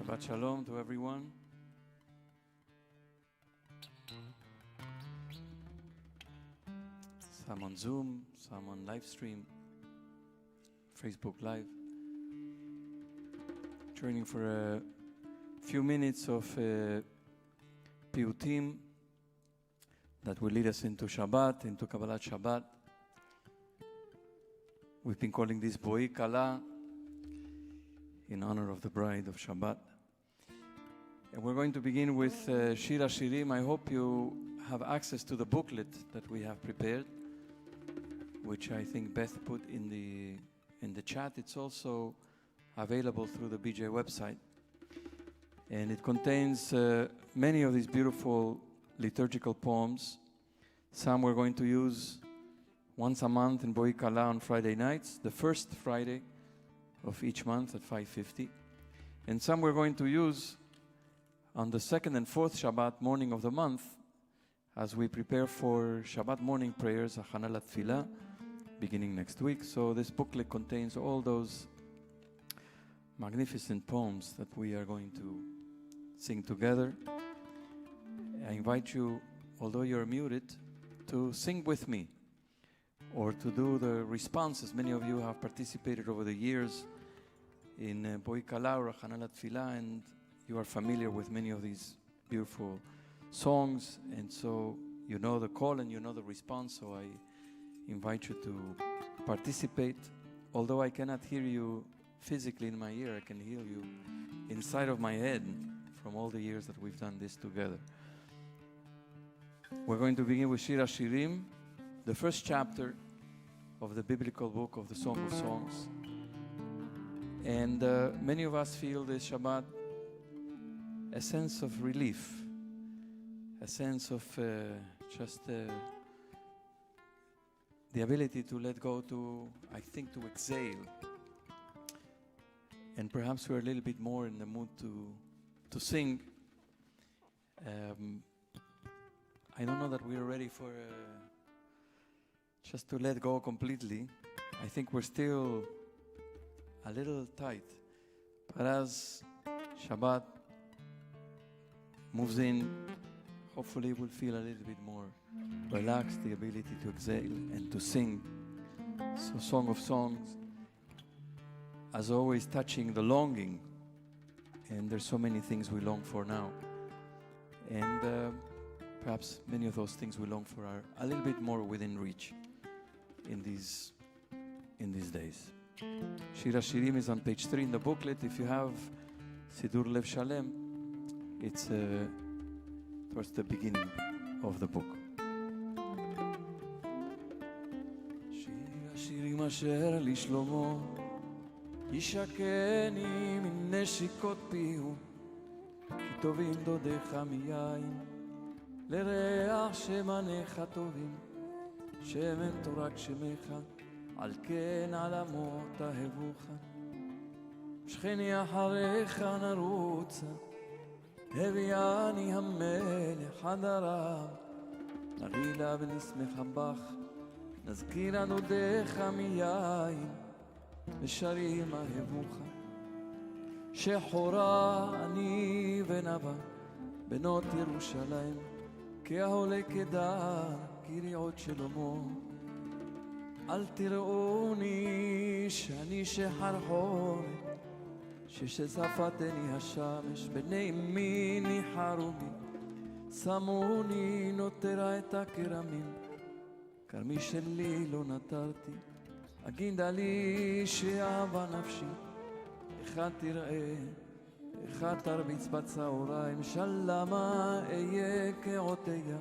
Shabbat shalom to everyone. Some on Zoom, some on live stream, Facebook Live. Joining for a few minutes of piyutim that will lead us into Shabbat, into Kabbalat Shabbat. We've been calling this Boi Kallah in honor of the bride of Shabbat. And we're going to begin with Shir HaShirim. I hope you have access to the booklet that we have prepared, which I think Beth put in the chat. It's also available through the BJ website. And it contains many of these beautiful liturgical poems. Some we're going to use once a month in Boi Kallah on Friday nights, the first Friday of each month at 5:50. And some we're going to use on the second and fourth Shabbat morning of the month as we prepare for Shabbat morning prayers, Hachana Latfilah, beginning next week. So this booklet contains all those magnificent poems that we are going to sing together. I invite you, although you're muted, to sing with me or to do the responses. Many of you have participated over the years in Boi Kallah or Hachana Latfilah, and you are familiar with many of these beautiful songs, and so you know the call and you know the response. So I invite you to participate. Although I cannot hear you physically in my ear, I can hear you inside of my head from all the years that we've done this together. We're going to begin with Shir HaShirim, the first chapter of the biblical book of the Song of Songs. And many of us feel this Shabbat a sense of relief, a sense of just the ability to let go, to, I think, to exhale. And perhaps we're a little bit more in the mood to sing. I don't know that we're ready for just to let go completely. I think we're still a little tight. But as Shabbat moves in, hopefully we'll feel a little bit more relaxed, the ability to exhale and to sing. So Song of Songs, as always, touching the longing. And there's so many things we long for now. And perhaps many of those things we long for are a little bit more within reach in these days. Shir HaShirim is on page 3 in the booklet. If you have Sidur Lev Shalem, it's towards the beginning of the book. Shir HaShirim asher li Shlomo ישקני מנשיקות פיהו כי טובים דודיך מיין לריח שמניך טובים שמן תורת שמך על כן עלמות אהבוך שכני אחריך נרוצה הביאני המלך חדרה נגילה ונשמח בך נזכיר דודיך מיין ושרים אהבוך שחורה אני ונבא בנות ירושלים כי העולה כדר קריאות שלמה אל תראוני שאני שחרחורת ששזפתני השמש בני אמי ניחרו בי שמוני נותרה את הכרמים כרמי שלי לא נטרתי אגינדה לי שאהבה נפשי אחד תראה אחד תרביץ בצהריים שלמה אהיה כעותיה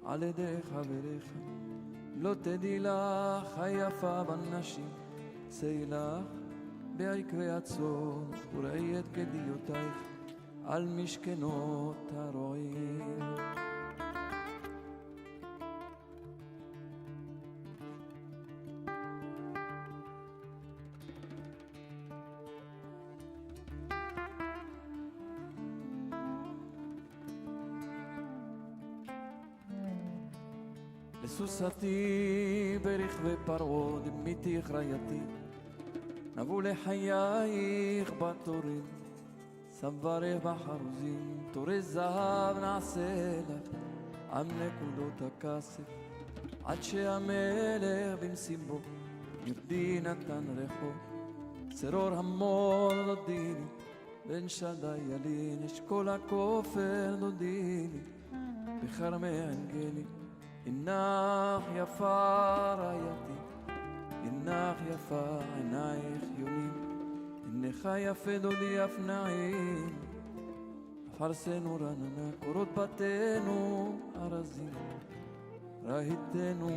על ידי חבריך לא תדעי לך היפה בנשים צאי לך בעקבי הצאן וראי את גדיותייך על משכנות הרועים לסוסתי ברכבי פרעה דמיתיך רעייתי נבוא לחייך בתורים צווארך בחרוזים, תורי זהב נעשה לך, עם נקודות הכסף, עד שהמלך במסיבו, יהודי נתן רחוב, צרור המור דודיני, בן שדי ילין, אשכול הכופר דודיני, בכרמי אנגלי, אינך יפה רעייתי, אינך יפה עינייך יונים, אינך יפה דודי אף נעים, אפרסנו רננה, קורות בתינו ארזים, ראיתנו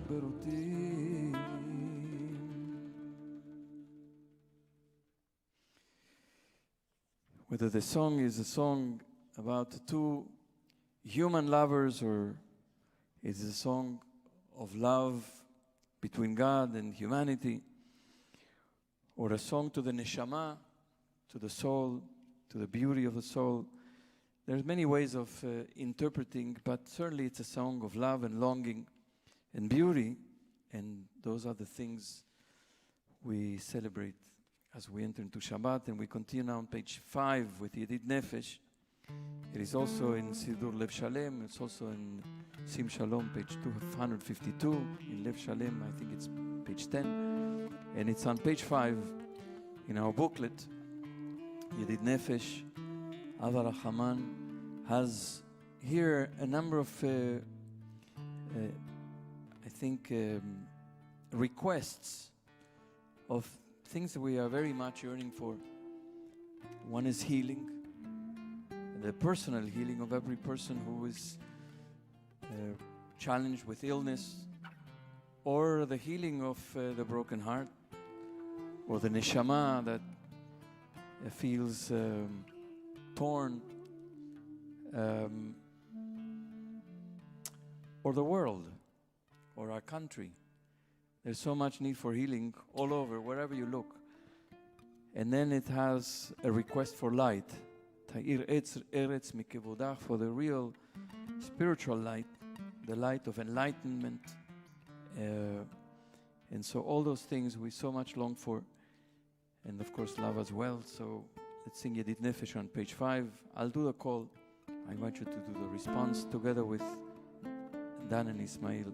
ברוטים. Whether the song is a song about two human lovers or it's a song of love between God and humanity, or a song to the neshama, to the soul, to the beauty of the soul. There's many ways of interpreting, but certainly it's a song of love and longing and beauty, and those are the things we celebrate as we enter into Shabbat. And we continue now on page 5 with Yedid Nefesh. It is also in Sidur Lev Shalem, it's also in Sim Shalom, page 252. In Lev Shalem, I think it's page 10. And it's on page 5 in our booklet. Yedid Nefesh, Ava Rachaman, has here a number of, I think, requests of things that we are very much yearning for. One is healing, the personal healing of every person who is challenged with illness, or the healing of the broken heart, or the neshama that feels torn, or the world, or our country. There's so much need for healing all over, wherever you look. And then it has a request for light. Ta'ir eretz mikevodach, for the real spiritual light, the light of enlightenment. And so all those things we so much long for. And of course love as well. So let's sing Yedid Nefesh on page 5. I'll do the call. I invite you to do the response together with Dan and Ismail.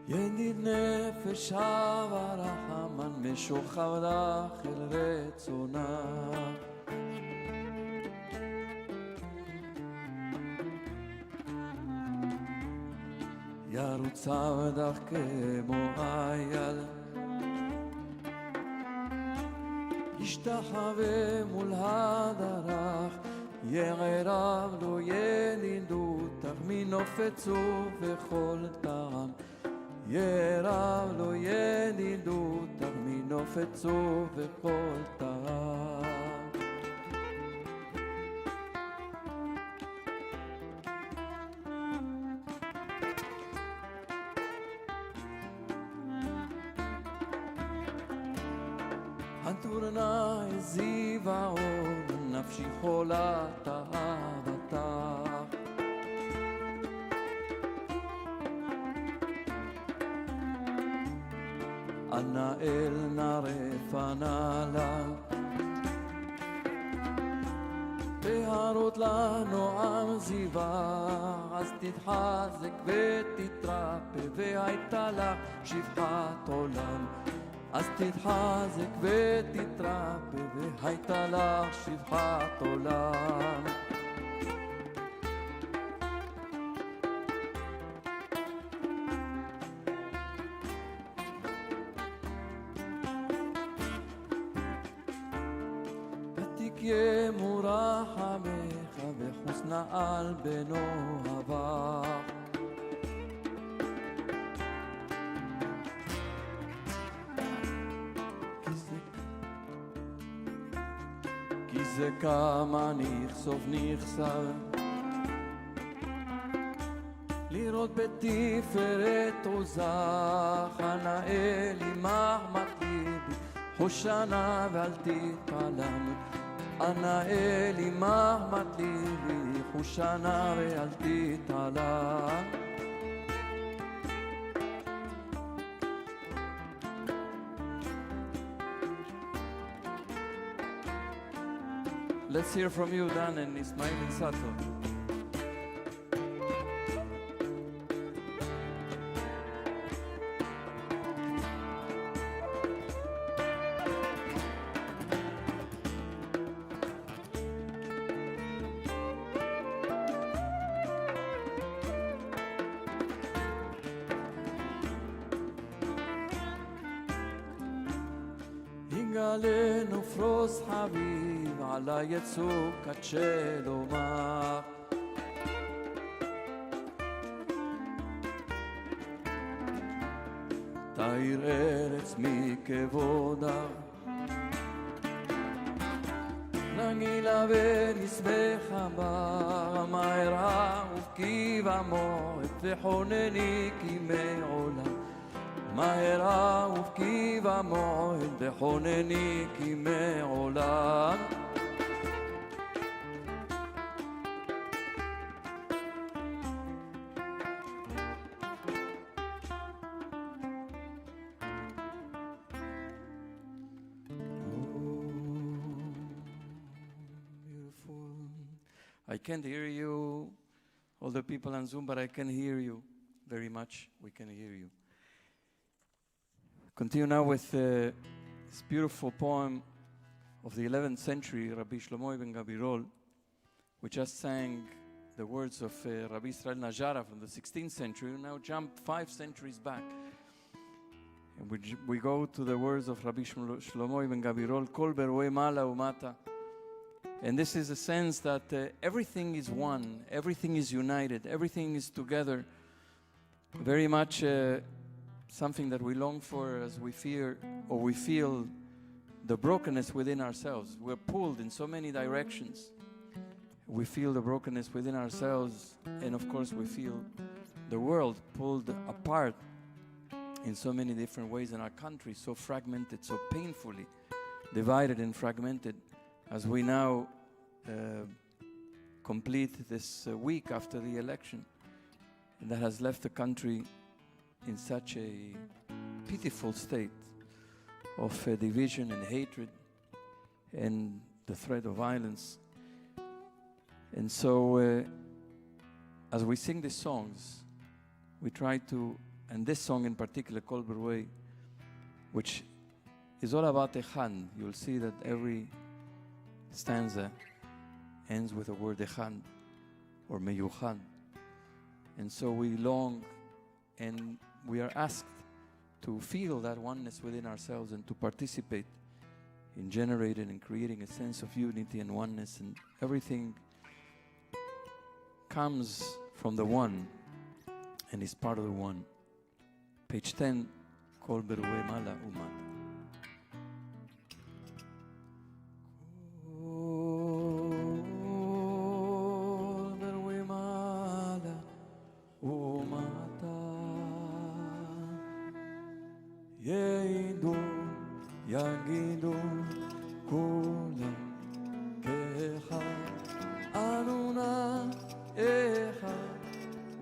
ידיד נפש אהבה רחמן משוכב לך אל רצונה ירוץ עבדך כמו אייל ישתחווה מול הדרך יערב לו ידידותך מנופץ ובכל טעם ירב לו ידידותך מנופץ ובכל טעם הנטורנה הזיבה עוד נפשי חולת אהבתך הנאל נרף הנעלה בהרות לנו עם זיווה אז תתחזק ותתרפא והייתה לך שפחת עולם אז תתחזק ותתרפא והייתה לך שפחת עולם מורחמך וחוסנה על בנו הבא כי זה כמה נכסוף נכסר לראות בתפארת עוזך הנאל עמך מטיבי חושנה ואל תתעלם הנאל עמך מטליבי חושנה ואל תתעלם Let's hear from you, Dan and Ismail and Sato. יגאלנו פרוס חביב על היצוק עד שלומך תאיר ארץ מכבודה נגילה ונשמחה בה מהרה ובקי במועד וחונני כימי עולם מהרה ובקי במועד וחונני כימי עולם I can't hear you, all the people on Zoom, but I can hear you very much. We can hear you. Continue now with this beautiful poem of the 11th century, Rabbi Shlomo ben Gabirol. We just sang the words of Rabbi Israel Najara from the 16th century. We now jump 5 centuries back. And we go to the words of Rabbi Shlomo ben Gabirol, Kol beroi mala umata. And this is a sense that everything is one, everything is united, everything is together. Very much something that we long for as we fear or we feel the brokenness within ourselves. We're pulled in so many directions. We feel the brokenness within ourselves, and of course we feel the world pulled apart in so many different ways in our country, so fragmented, so painfully divided and fragmented. As we now complete this week after the election, and that has left the country in such a pitiful state of division and hatred and the threat of violence. And so as we sing these songs, we try to, and this song in particular, Kol Beroi, which is all about Echad. You'll see that every stanza ends with the word Echad or Meyuchad. And so we long and we are asked to feel that oneness within ourselves and to participate in generating and creating a sense of unity and oneness, and everything comes from the one and is part of the one. Page 10, Kol Beroi Mala Umata.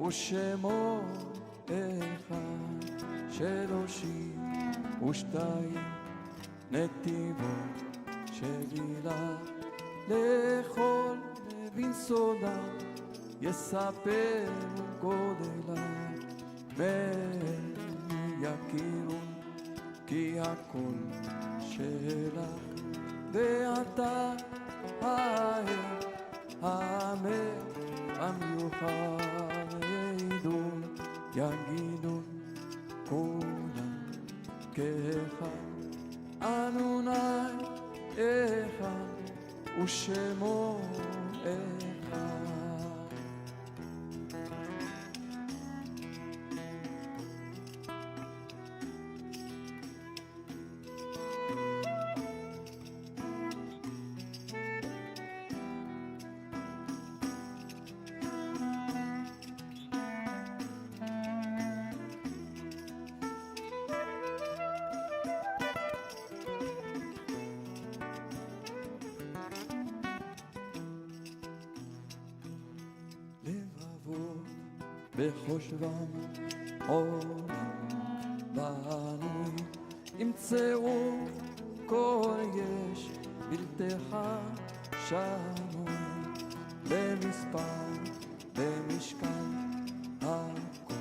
ושמו אחד שלושים ושתיים נתיבות שבילה לכל מבין סודה יספר גודלה מהם יכירו כי הכל שלה ואתה האל האמת המיוחד יגידו כולם כאחד אדוני אחד ושמו אחד. בחושבם עולם בנוי ימצאו כל יש בלתך שמיים, במספר, במשקל, הכל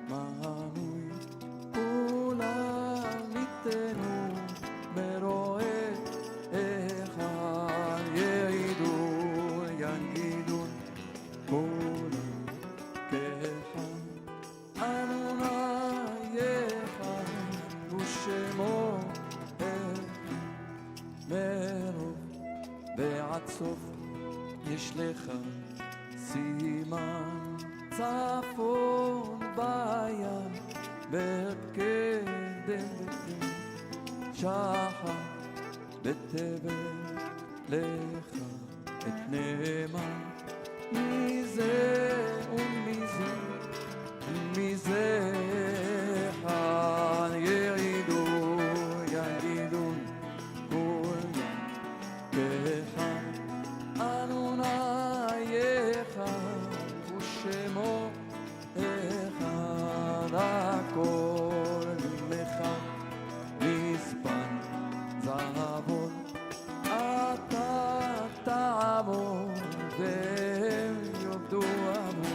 מנוי. כולם איתנו מרואה אחד, יעידון, ינגידון, כולם כאחד. אדוני אחד ושמו אחד, מרוב ועד סוף יש לך סימן. צפון בים בקדם בקדם, שחר בתבל לך את נאמן. מזה ומזה מזה אחד, יעידו יגידון כולם כאחד. אדוני אחד ושמו אחד, הכל ממך מספן זהבון. אתה תעמוד והם יעבדו עמוד,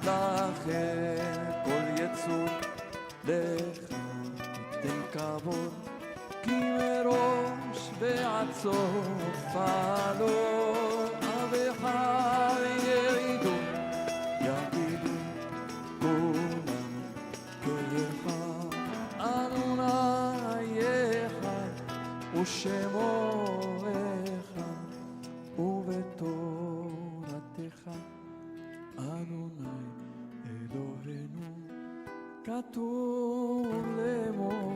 לכן כל יצור לך תיתן כבוד. כי מראש ועד סוף עלו אביך יעידו יגידו כולם כאחד. אדוני אחד ושמו אחד, ובתורתך אדוני אלוהינו כתוב לאמור.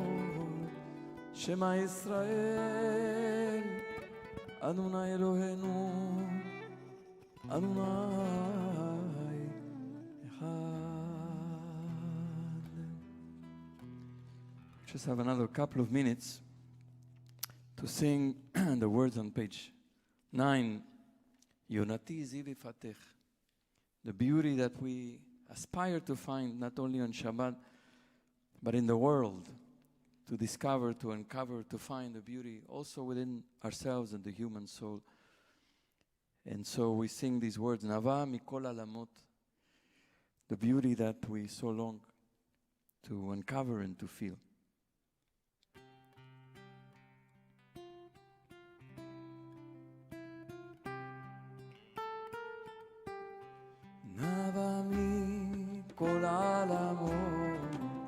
שמע ישראל אדוני אלוהינו אדוני אחד. Just have another couple of minutes to sing the words on page 9. Yonati zivi fatech. The beauty that we aspire to find not only on Shabbat, but in the world, to discover, to uncover, to find the beauty also within ourselves and the human soul. And so we sing these words, Nava mikol alamot, the beauty that we so long to uncover and to feel. נבע מכל העלמות,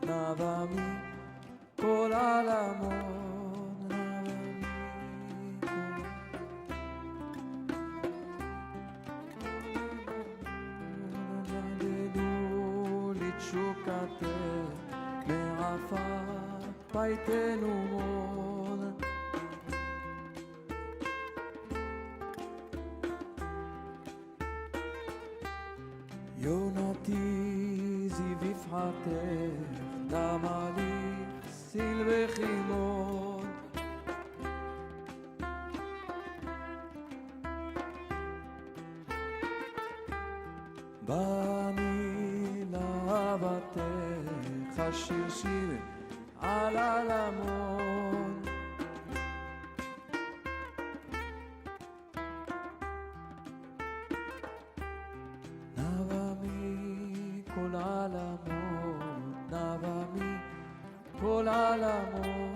נבע מכל העלמות, נדדו לתשוקתך מעפר ביתנו מון. יונתי זיו יפחתך, דמה לי סיל וחימון. בני לאהבתך אשיר שיר על עלמון. נבע מכל העלמות, נבע מכל העלמות.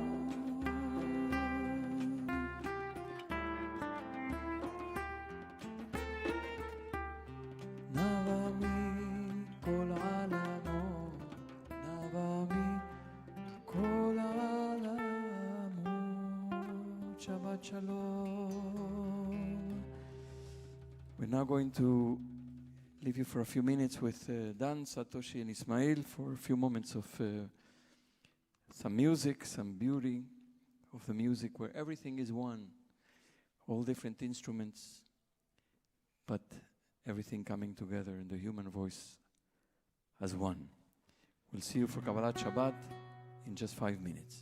נבע מכל העלמות, נבע מכל העלמות. שבת שלום. We're now going to leave you for a few minutes with Dan, Satoshi, and Ismail for a few moments of some music, some beauty of the music where everything is one, all different instruments, but everything coming together in the human voice as one. We'll see you for Kabbalat Shabbat in just 5 minutes.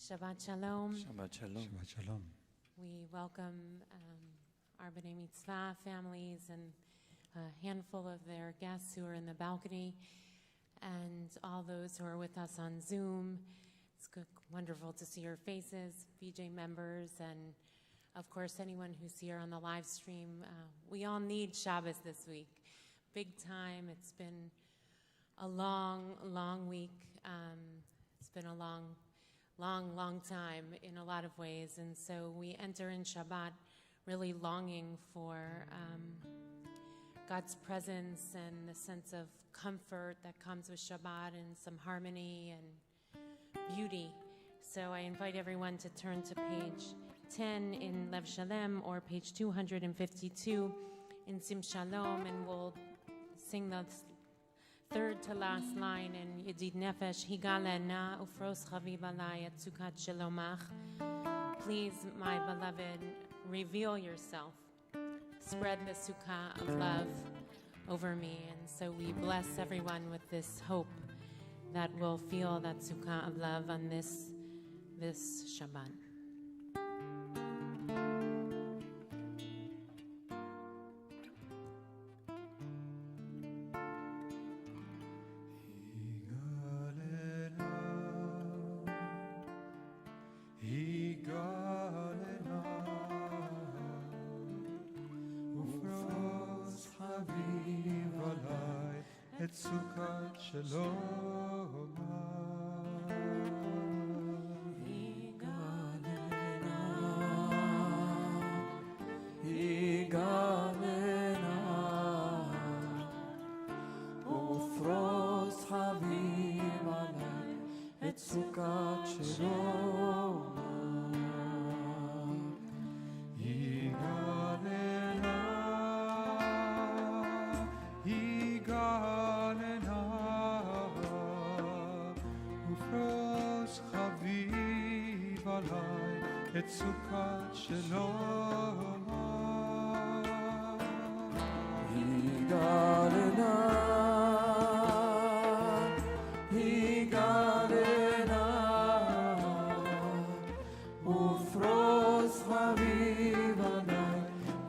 Shabbat Shalom. Shabbat Shalom. Shabbat Shalom. We welcome our B'nai Mitzvah families and a handful of their guests who are in the balcony and all those who are with us on Zoom. It's wonderful to see your faces, VJ members, and of course anyone who's here on the live stream. We all need Shabbos this week. Big time. It's been a long, long week. It's been a long time in a lot of ways. And so we enter in Shabbat really longing for God's presence and the sense of comfort that comes with Shabbat and some harmony and beauty. So I invite everyone to turn to page 10 in Lev Shalem or page 252 in Sim Shalom, and we'll sing the third to last line in Yedid Nefesh, Higalena ufros chaviv alai et sukat shalomach. Please, my beloved, reveal yourself. Spread the sukkah of love over me. And so we bless everyone with this hope that we'll feel that sukkah of love on this Shabbat. Sukkot Shalom. Higalena ufros chaviv alai et sukkot Shalom. Et sukkot shalom. Higalena, higalena, ufros chaviv alai.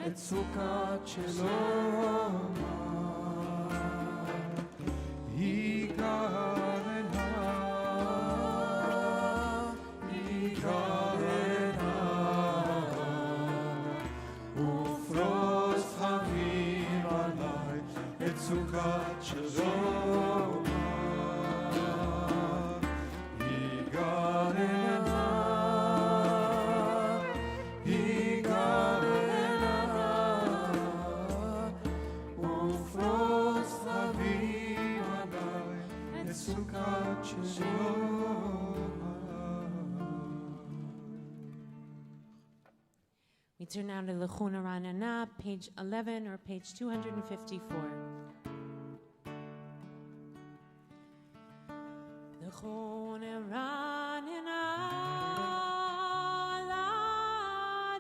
Et sukkot shalom. Higalena, higalena. Sukkot Shalom. Higalena, higalena, ufros chaviv alai et Sukkot Shalom. We turn now to Lechuna Ranana, page 11 or page 254. Lechuna Ranana,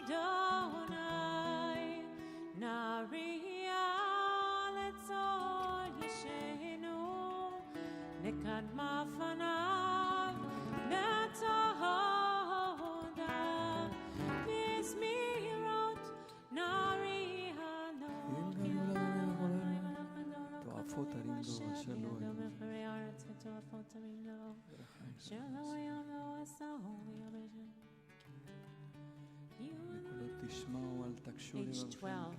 Ladonai, Naria, Letzor Yishenu, Nekadma Fanav, Netahoda, Bismirot, Naria, Page 12.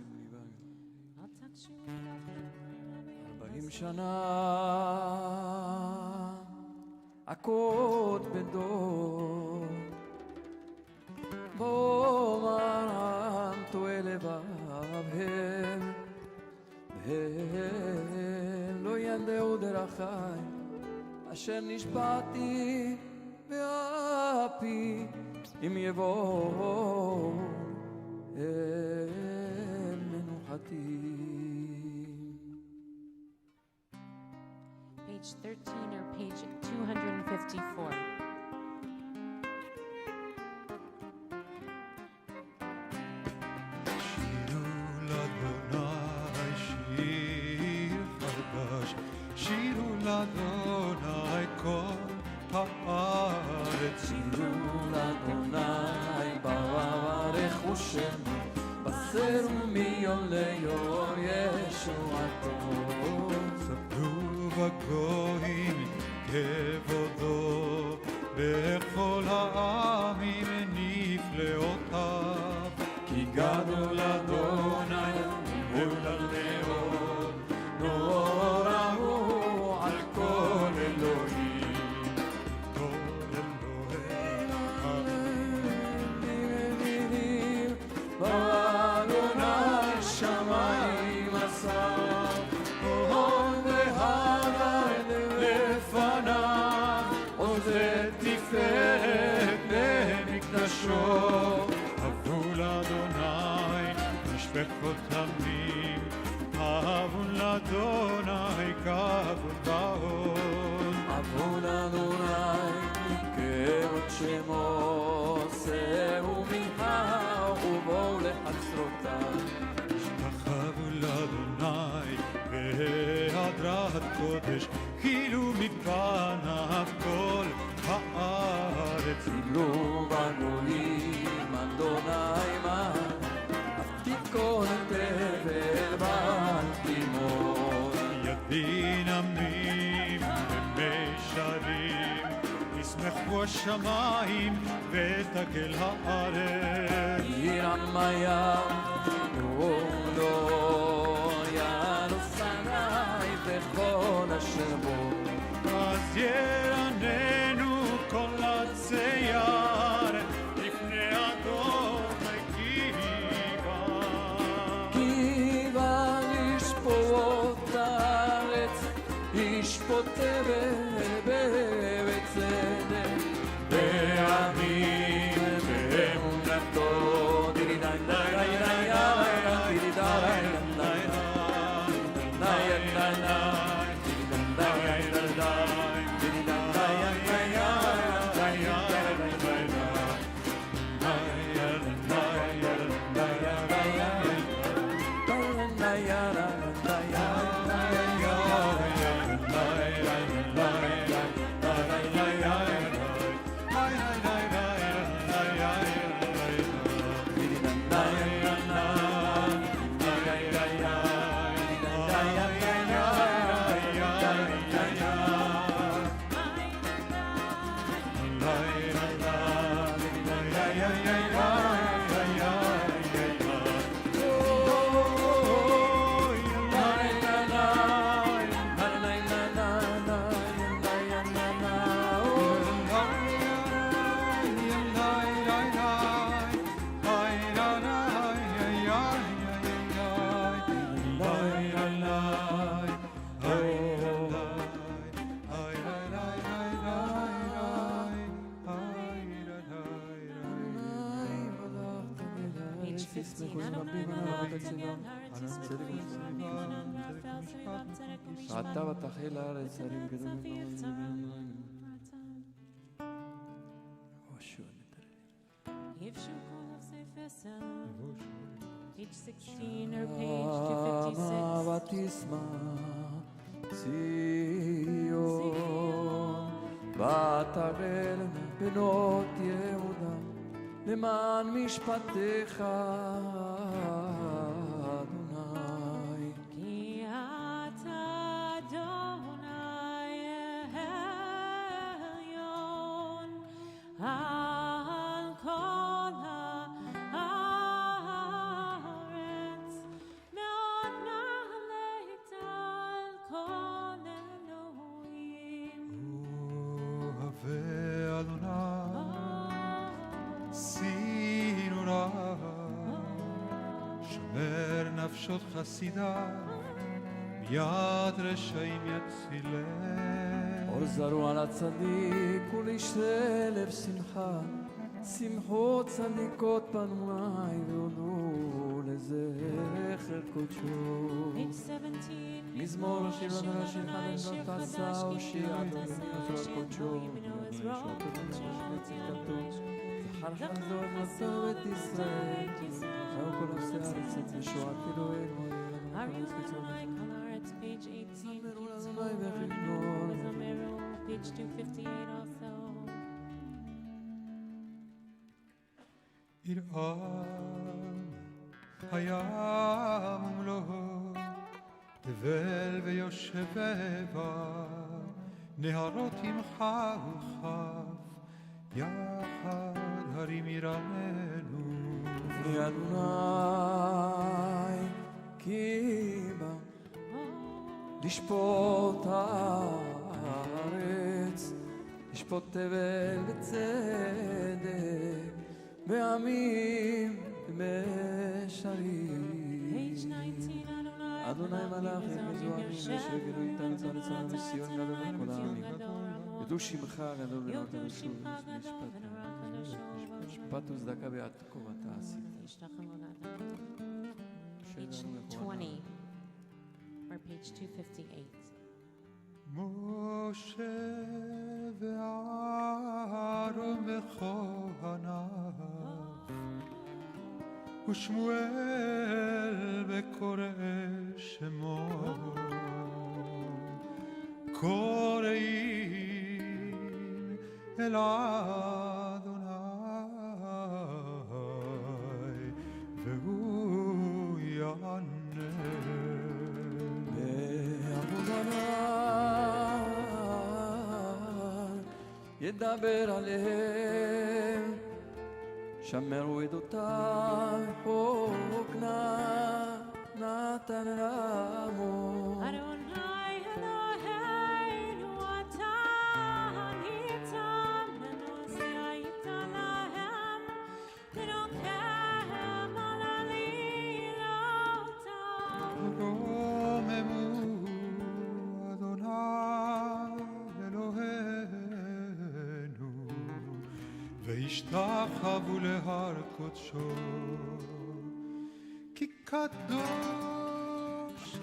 40 שנה עקות בדור בו מרם טועה לבבהם והם לא ידעו דרכי אשר נשבעתי באפי אם יבוא אל מנוחתי. Page 13 or page 254. שירו לאדוני שיר חדש, שירו לאדוני כל הארץ. שירו לאדוני ברכו שמו בשר ומיום ליום ישועתו ספרו בגויים כבודו בכל העמים נפלאותיו כי גדול אדוני ומהולל מאוד נורא הוא על כל אלוהים כל אלוהים באדוני שמיים עשה הון והר לפניו עוז ותפארת במקדשו אבו לאדוני משפחות עמים אבו לאדוני כבוד בהוד אבו לאדוני כבוד שמו שאו מנהר ובואו לחצרותיו השתחוו לאדוני בהדרת קודש כאילו מפניו כל הארץ ציגלו בגויים אדוני מה תיכון תבל בל תימון ידין עמים ומישרים ישמחו השמיים ותגל הארץ ירם הים נעולו ינוס עיני וכל אשר בו אז ירננו כל הצייר לפני אדוני קיבה לשפוט הארץ ישפוט בצדק בעמים באמונתו דירידיי דיי דיי דיי דירידיי אתה ותחל הארץ הרים גדולים Page 16 or page 256. ותשמע ציון ותבל בנות יהודה למען משפטיך אדוני כי אתה אדוני העליון על כל הארץ מאוד נעלית על כל אלוהים אוהבי אדוני סינורה שומר נפשות חסידה מיד רשעים יצילם אור זרוע לצדיק ולשרי לב שמחה שמחו צדיקות פנוי והודו לזכר קודשו Page 17 מזמור שיר ונשיר חנן תעשה ושיר עתו קודשו זכר חזור מסורת ישראל זהו כל נושא הארץ את ישועת אלוהינו Kallah, page 18, page 258 also. ירעם הים ומלואו תבל ויושב בה נהרות ימחה וכף יחד הרים ירננו לפני אדוני כי בא לשפוט הארץ לשפוט תבל וצדק ועמים משרים אדוני מלאכים מזוהמים ושגרו איתן צרצר מסיון גדול וכל העמים ידעו שמך גדול ולא תרשו משפט וצדקה בעתקו ואתה עשית Page 20 or page 258. משה ואהרון בכהניו ושמואל בקורא שמו קוראים אל אדוני והוא יענה ידבר עליהם שמרו עדותיי חוק נתן לעמו Adonai Eloheinu ata hanitam v'nosayita lahem v'nokem al alilotam רוממו אדוני אלוהינו וישתחוו להר קודשו כי קדוש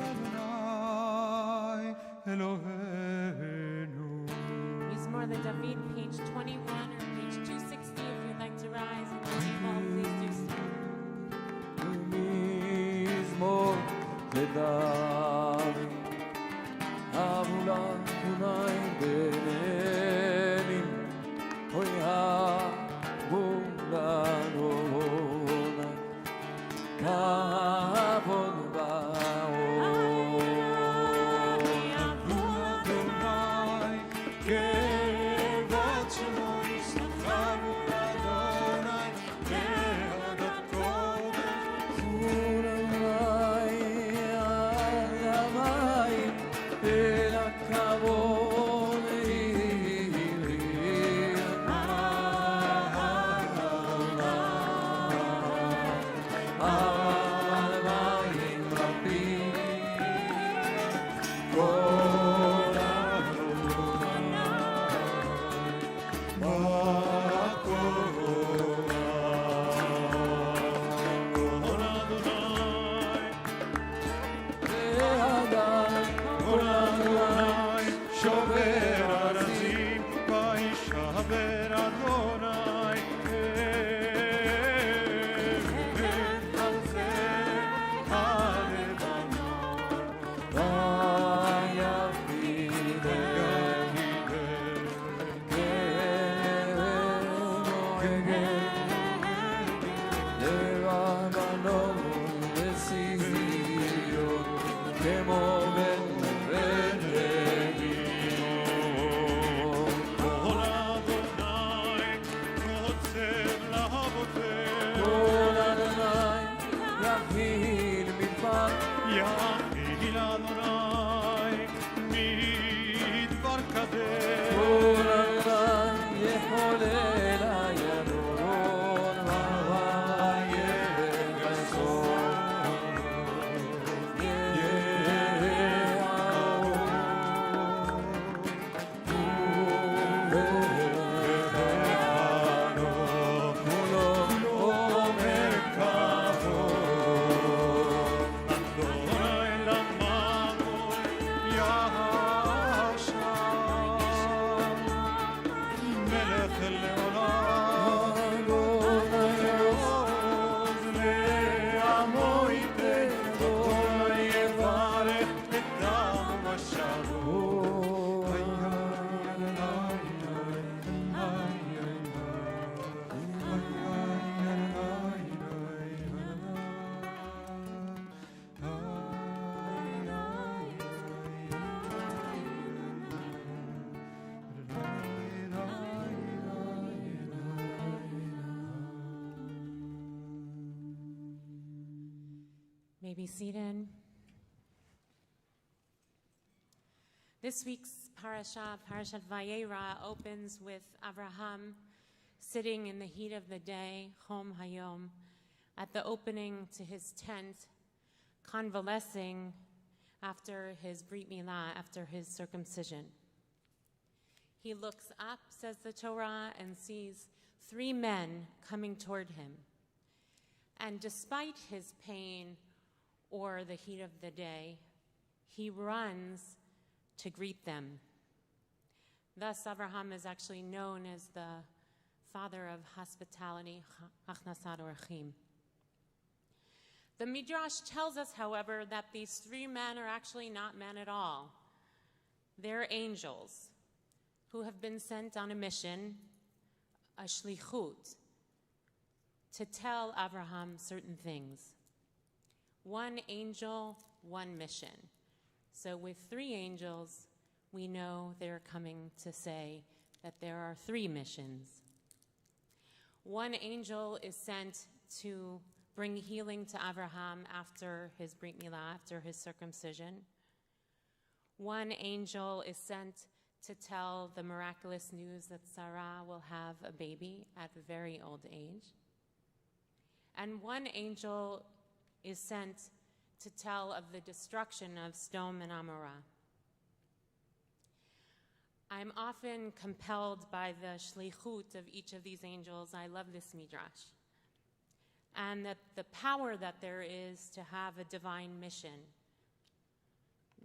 אדוני אלוהינו Mizmor the David, page 21 or page 260. If you'd like to rise and be able, please do so. מזמור לדוד אבו לאדוני בנים אוי אבו לאדוני כבוד אדוני כבוד שמו ישתחוו לאדוני בעדת קודש אל הכבוד אדוני רבים כל שובר ארצים וישבר אדוני אבן על זה הלבנון יחיל אדוני מדבר קדש may be seated. This week's Parashat Vayara, opens with Abraham sitting in the heat of the day, Chom Hayom, at the opening to his tent, convalescing after his Brit Milah, after his circumcision. He looks up, says the Torah, and sees 3 men coming toward him. And despite his pain or the heat of the day, he runs to greet them. Thus, Abraham is actually known as the father of hospitality, Achnasat Orachim. The Midrash tells us, however, that these 3 men are actually not men at all. They're angels who have been sent on a mission, a shlichut, to tell Abraham certain things. 1 angel, 1 mission. So with 3 angels, we know they're coming to say that there are 3 missions. 1 angel is sent to bring healing to Abraham after his Brit Milah, after his circumcision. 1 angel is sent to tell the miraculous news that Sarah will have a baby at a very old age. And 1 angel is sent to tell of the destruction of Sodom and Amorah. I'm often compelled by the shlichut of each of these angels. I love this midrash. And that the power that there is to have a divine mission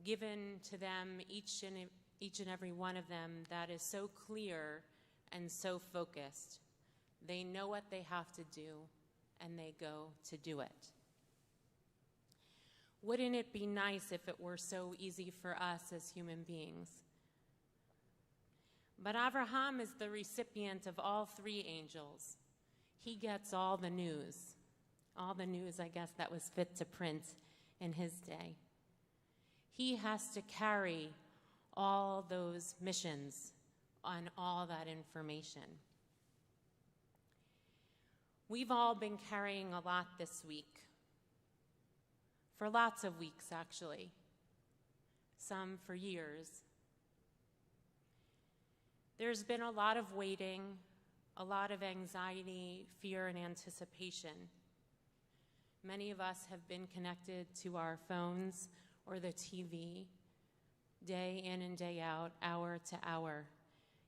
given to them, each and every one of them, that is so clear and so focused. They know what they have to do, and they go to do it. Wouldn't it be nice if it were so easy for us as human beings? But Abraham is the recipient of all 3 angels. He gets all the news, I guess, that was fit to print in his day. He has to carry all those missions on all that information. We've all been carrying a lot this week, for lots of weeks actually, some for years. There's been a lot of waiting, a lot of anxiety, fear, and anticipation. Many of us have been connected to our phones or the TV, day in and day out, hour to hour,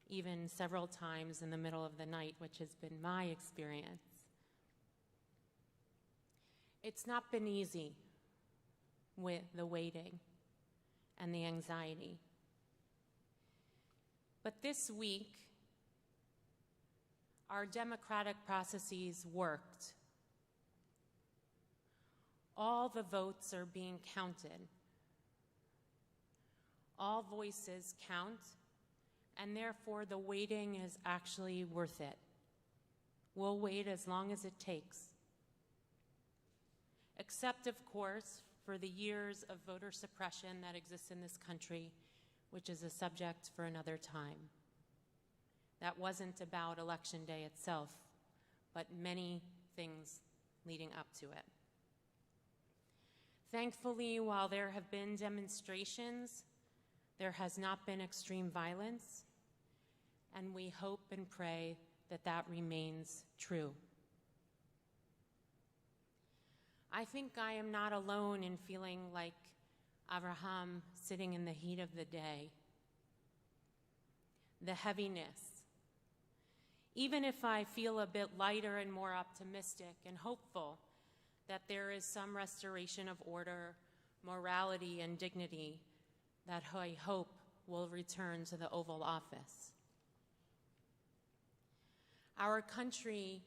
even several times in the middle of the night, which has been my experience. It's not been easy with the waiting and the anxiety. But this week, our democratic processes worked. All the votes are being counted. All voices count, and therefore the waiting is actually worth it. We'll wait as long as it takes. Except, of course, for the years of voter suppression that exists in this country, which is a subject for another time. That wasn't about Election Day itself, but many things leading up to it. Thankfully, while there have been demonstrations, there has not been extreme violence, and we hope and pray that that remains true. I think I am not alone in feeling like Abraham sitting in the heat of the day, the heaviness. Even if I feel a bit lighter and more optimistic and hopeful that there is some restoration of order, morality, and dignity that I hope will return to the Oval Office. Our country,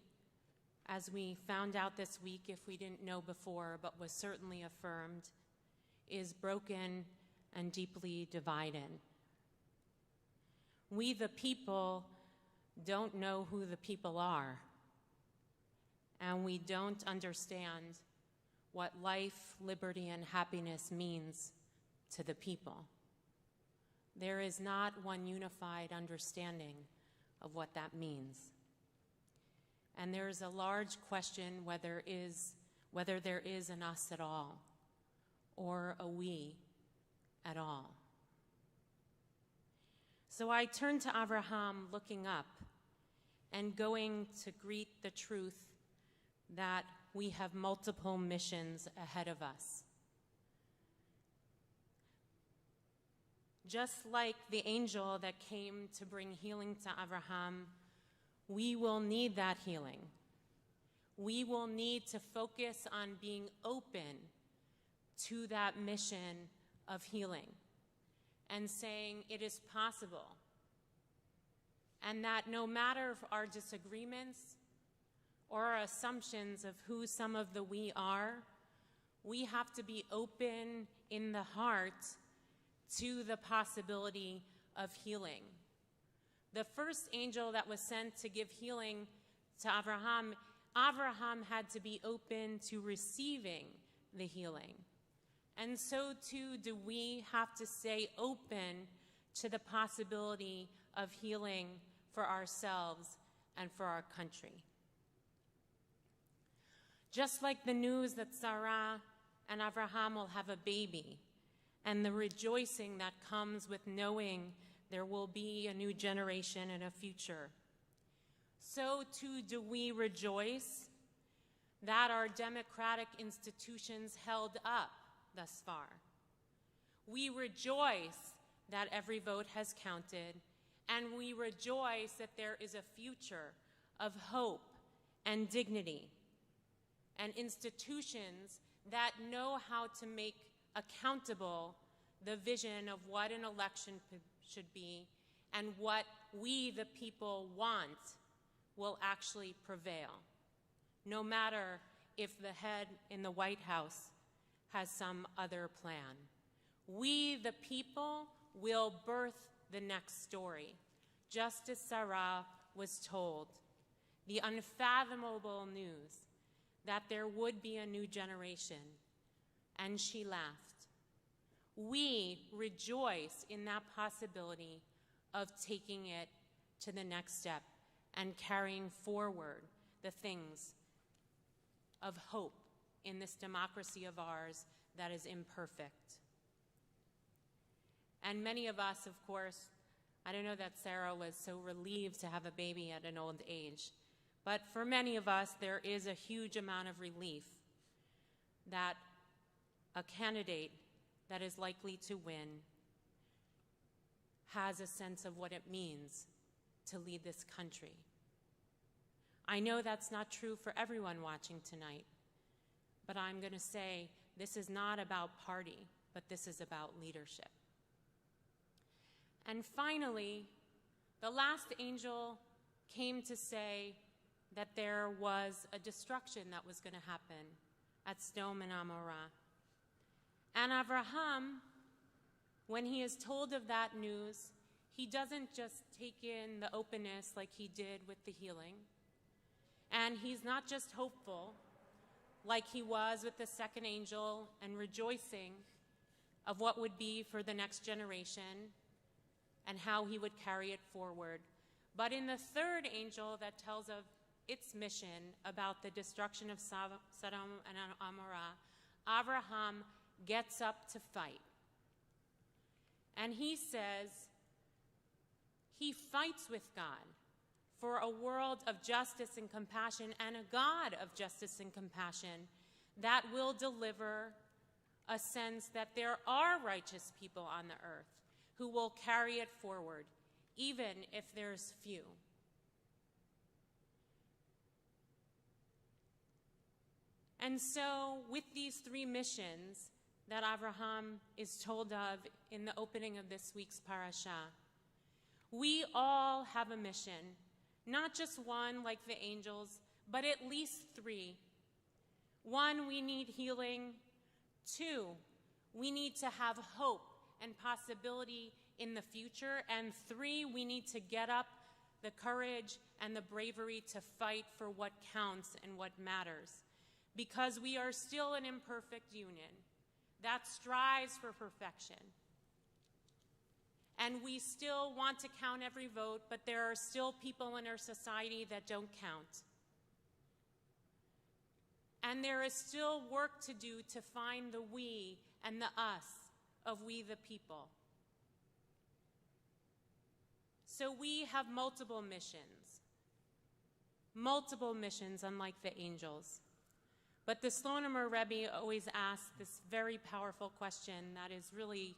as we found out this week, if we didn't know before, but was certainly affirmed, is broken and deeply divided. We, the people, don't know who the people are, and we don't understand what life, liberty, and happiness means to the people. There is not one unified understanding of what that means. And there is a large question whether there is an us at all, or a we at all. So I turn to Abraham looking up and going to greet the truth that we have multiple missions ahead of us. Just like the angel that came to bring healing to Abraham, we will need that healing. We will need to focus on being open to that mission of healing and saying it is possible. And that no matter our disagreements or our assumptions of who some of the we are, we have to be open in the heart to the possibility of healing. The first angel that was sent to give healing to Abraham, Abraham had to be open to receiving the healing. And so too do we have to stay open to the possibility of healing for ourselves and for our country. Just like the news that Sarah and Abraham will have a baby, and the rejoicing that comes with knowing there will be a new generation and a future, so too do we rejoice that our democratic institutions held up thus far. We rejoice that every vote has counted, and we rejoice that there is a future of hope and dignity, and institutions that know how to make accountable the vision of what an election should be and what we, the people, want will actually prevail, no matter if the head in the White House has some other plan. We, the people, will birth the next story, just as Sarah was told, the unfathomable news that there would be a new generation, and she laughed. We rejoice in that possibility of taking it to the next step and carrying forward the things of hope in this democracy of ours that is imperfect. And many of us, of course, I don't know that Sarah was so relieved to have a baby at an old age, but for many of us, there is a huge amount of relief that a candidate that is likely to win has a sense of what it means to lead this country. I know that's not true for everyone watching tonight, but I'm going to say this is not about party, but this is about leadership. And finally, the last angel came to say that there was a destruction that was going to happen at Sodom and Amorah. And Abraham, when he is told of that news, he doesn't just take in the openness like he did with the healing. And he's not just hopeful like he was with the second angel and rejoicing of what would be for the next generation and how he would carry it forward. But in the third angel that tells of its mission about the destruction of Sodom and Amorah, Abraham gets up to fight. And he says he fights with God for a world of justice and compassion and a God of justice and compassion that will deliver a sense that there are righteous people on the earth who will carry it forward, even if there's few. And so, with these three missions that Abraham is told of in the opening of this week's parasha, we all have a mission, not just one like the angels, but at least three. One, we need healing. Two, we need to have hope and possibility in the future. And three, we need to get up the courage and the bravery to fight for what counts and what matters. Because we are still an imperfect union that strives for perfection. And we still want to count every vote, but there are still people in our society that don't count. And there is still work to do to find the we and the us of we the people. So we have multiple missions unlike the angels. But the Slonemer Rebbe always asks this very powerful question that is really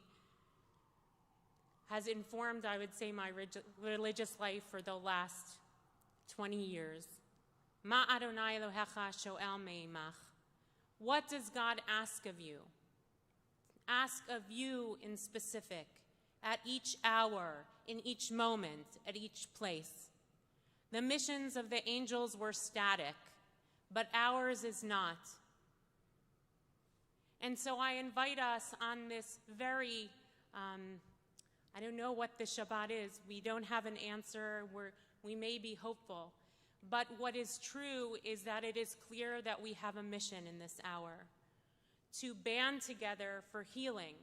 has informed, I would say, my religious life for the last 20 years. Ma Adonai Elohecha shoel me'imach. What does God ask of you? Ask of you in specific, at each hour, in each moment, at each place. The missions of the angels were static, but ours is not. And so I invite us on this very, I don't know what the Shabbat is. We don't have an answer. We may be hopeful. But what is true is that it is clear that we have a mission in this hour to band together for healing,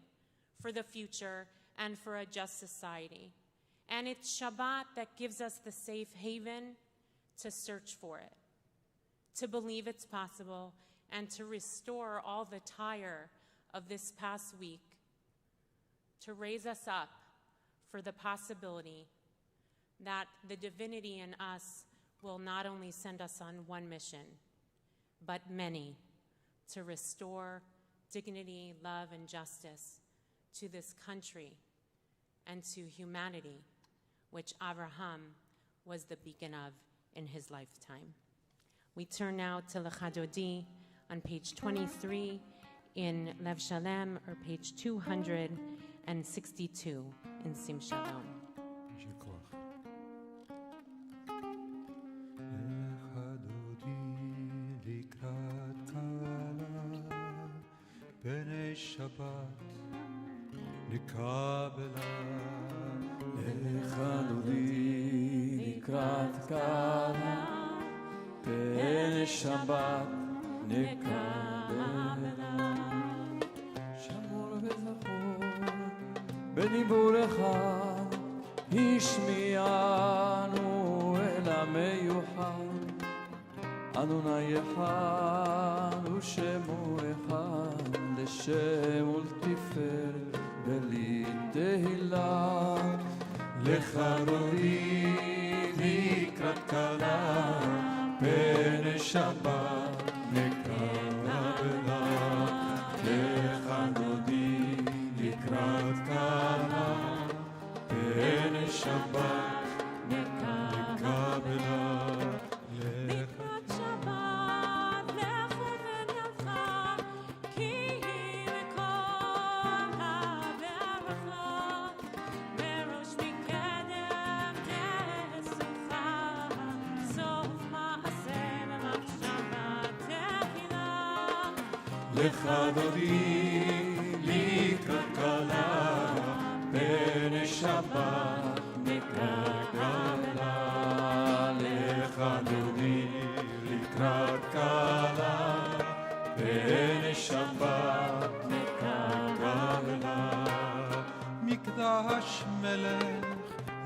for the future, and for a just society. And it's Shabbat that gives us the safe haven to search for it, to believe it's possible, and to restore all the tire of this past week, to raise us up for the possibility that the divinity in us will not only send us on one mission, but many, to restore dignity, love, and justice to this country and to humanity, which Abraham was the beacon of in his lifetime. We turn now to L'Chadodi on page 23 in Lev Shalem, or page 262 in Sim Shalom. Shabbat Nikabela Lecha Dodi Likrat Kala Pene Shabbat Nikabela Shamor Bezachor Bedibur Echad Ishmianu El HaMeyuchad Adonai Echad U'Shemo Echad L'Shem Ultiferet Beli Tehila Lecha Dodi Likrat Kala Pene Shabbat Nikabela Lecha Dodi Likrat Kala Pene Shabbat Nikabela Lecha Dodi Likrat Kala Pene Shabbat Nikabela Lecha Dodi Likrat Kala Pene Shabbat Nikabela Mikdash Melech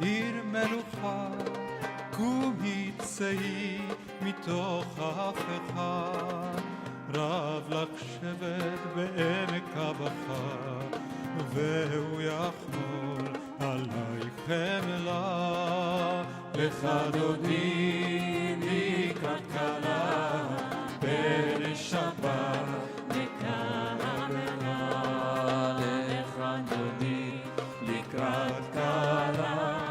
Ir Melucha Kumi Tzei Mitoch Hafecha רב לך שבט בעמק הבכה והוא יחמול עלייך חמלה לך דודי לקראת כלה פני שבת נקבלה לך דודי לקראת כלה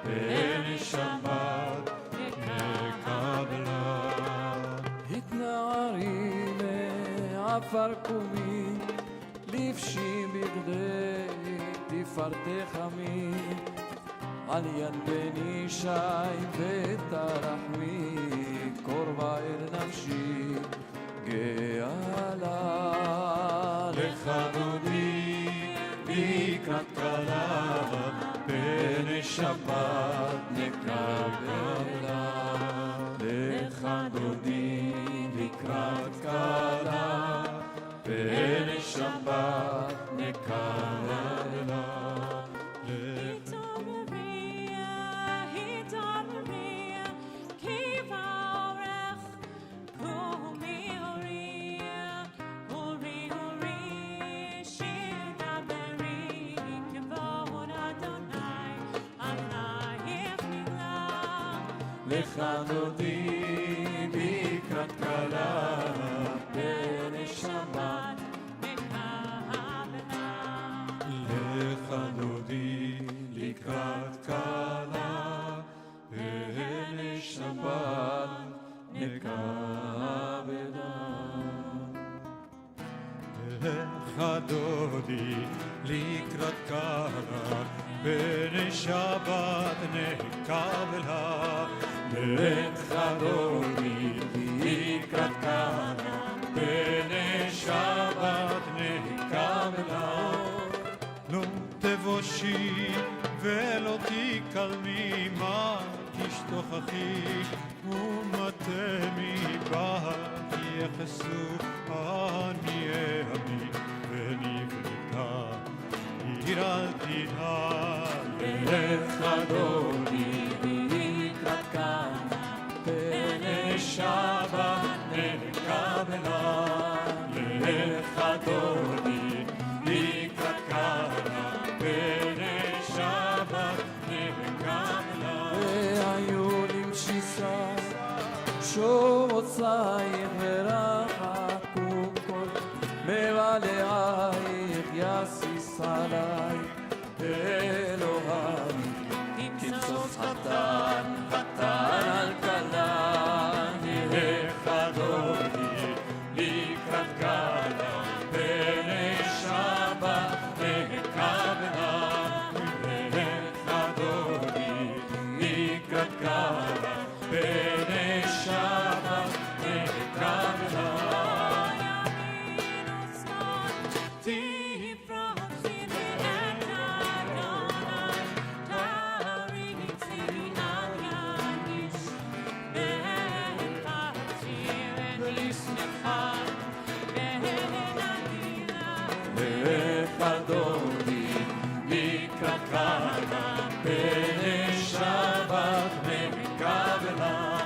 פני שבת נקבלה התנערי עפר קומי, לבשי בגדי תפארתך עמי, על יד בן ישי ותרחמי, קורבה אל נפשי גאה לה. לך דודי לקראת כלה, פני שבת נקבלה. לך דודי לקראת כלה, פני שבת נקבלה. She לך דודי לקראת כלה פני שבת לך דודי לקראת כלה פני שבת נקבלה לך דודי לקראת כלה פני שבת נקבלה לך דודי לקראת כלה פני שבת נקבלה לא תבושי ולא תקלמי מה תשתוכחי ומטה מבא יחסו עניי עמי ונבנתה עיר אל תנהל לך דודי לקראת כלה פני שבת נקבלה לך דודי לקראת כלה פני שבת נקבלה והיו למשיסה שורוצייך ורחקו כל מבלעייך יסיס עלי אלוהי כבסוף חתן על כלה לך דודי לקראת כלה פני שבת נקבלה לך דודי לקראת כלה פני שבת נקבלה דודי לקראת כלה פני שבת נקבלה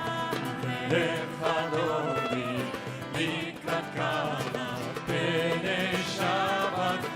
לך דודי לקראת כלה פני שבת נקבלה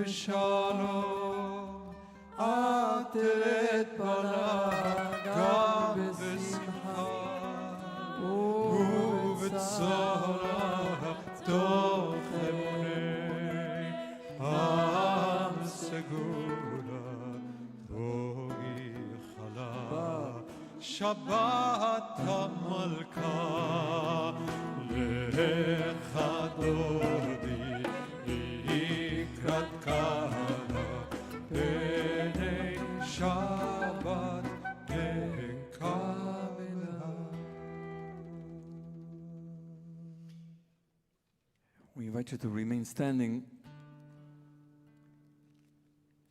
שלום, עטרת פניו גם בשמחה ובצרה תוך אמוני עם סגולה בואי חלה שבת המלכה לך דודי לקראת כלה פני שבת נקבלה. We invite you to remain standing.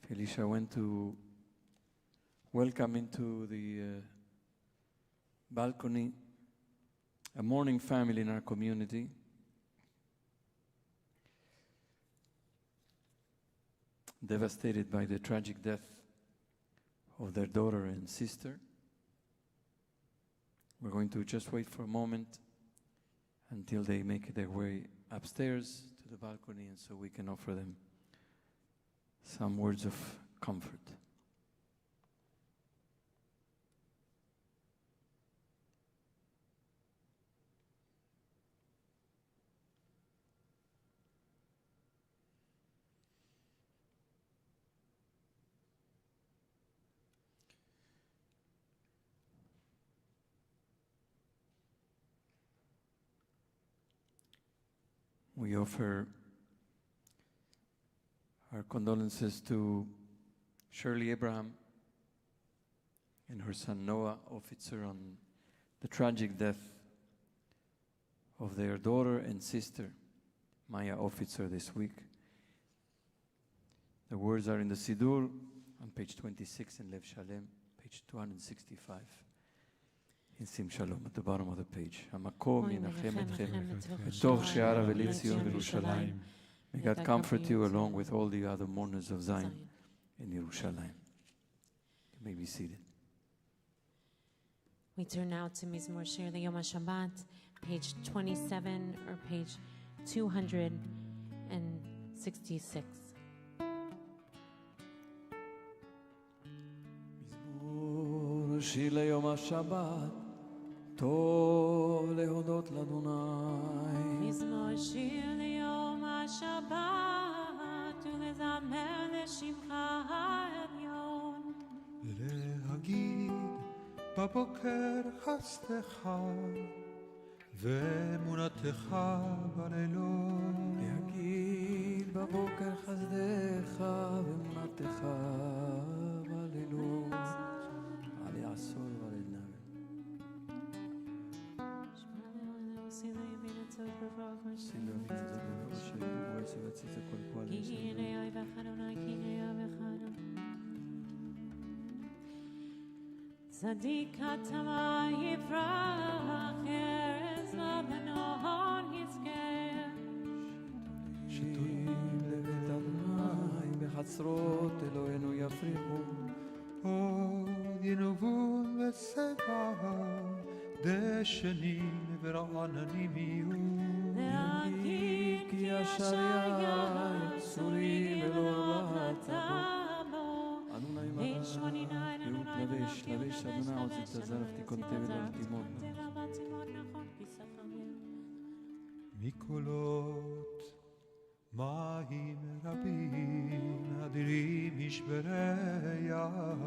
Felicia went to welcome into the balcony a mourning family in our community. Devastated by the tragic death of their daughter and sister. We're going to just wait for a moment until they make their way upstairs to the balcony, and so we can offer them some words of comfort. We offer our condolences to Shirley Abraham and her son Noah, officer, on the tragic death of their daughter and sister, Maya, officer, this week. The words are in the Siddur on page 26 in Lev Shalem, page 265. In Sim Shalom, at the bottom of the page. Hamakom Yenachem Etchem B'toch She'ara V'Letzion V'Yerushalayim. May God comfort you along with all the other mourners of Zion in Yerushalayim. You may be seated. We turn now to Mizmor Shir L'Yom HaShabbat, page 27 or page 266. Mizmor Shir L'Yom HaShabbat, טוב להודות לאדוני. מזמור שיר ליום השבת ולזמר לשמך העליון. להגיד בבוקר חסדך ואמונתך בלילות. להגיד בבוקר חסדך ואמונתך בלילות. על יעשור ולד נבל. צדיק התמה יפרח, ארז לבנון יזכה. שירים לבית אדוני, בחצרות אלוהינו יפריחו. עוד ינובון ושבע, דשנים ורעננים יהיו. להגיד כי ישעיה יצורים אלוהים תבוא. איש ונינה אלוהים לבש אדוני עוז תזרף תיקון תבל על תימוד. מקולות מים רבים אדירים משברי ים.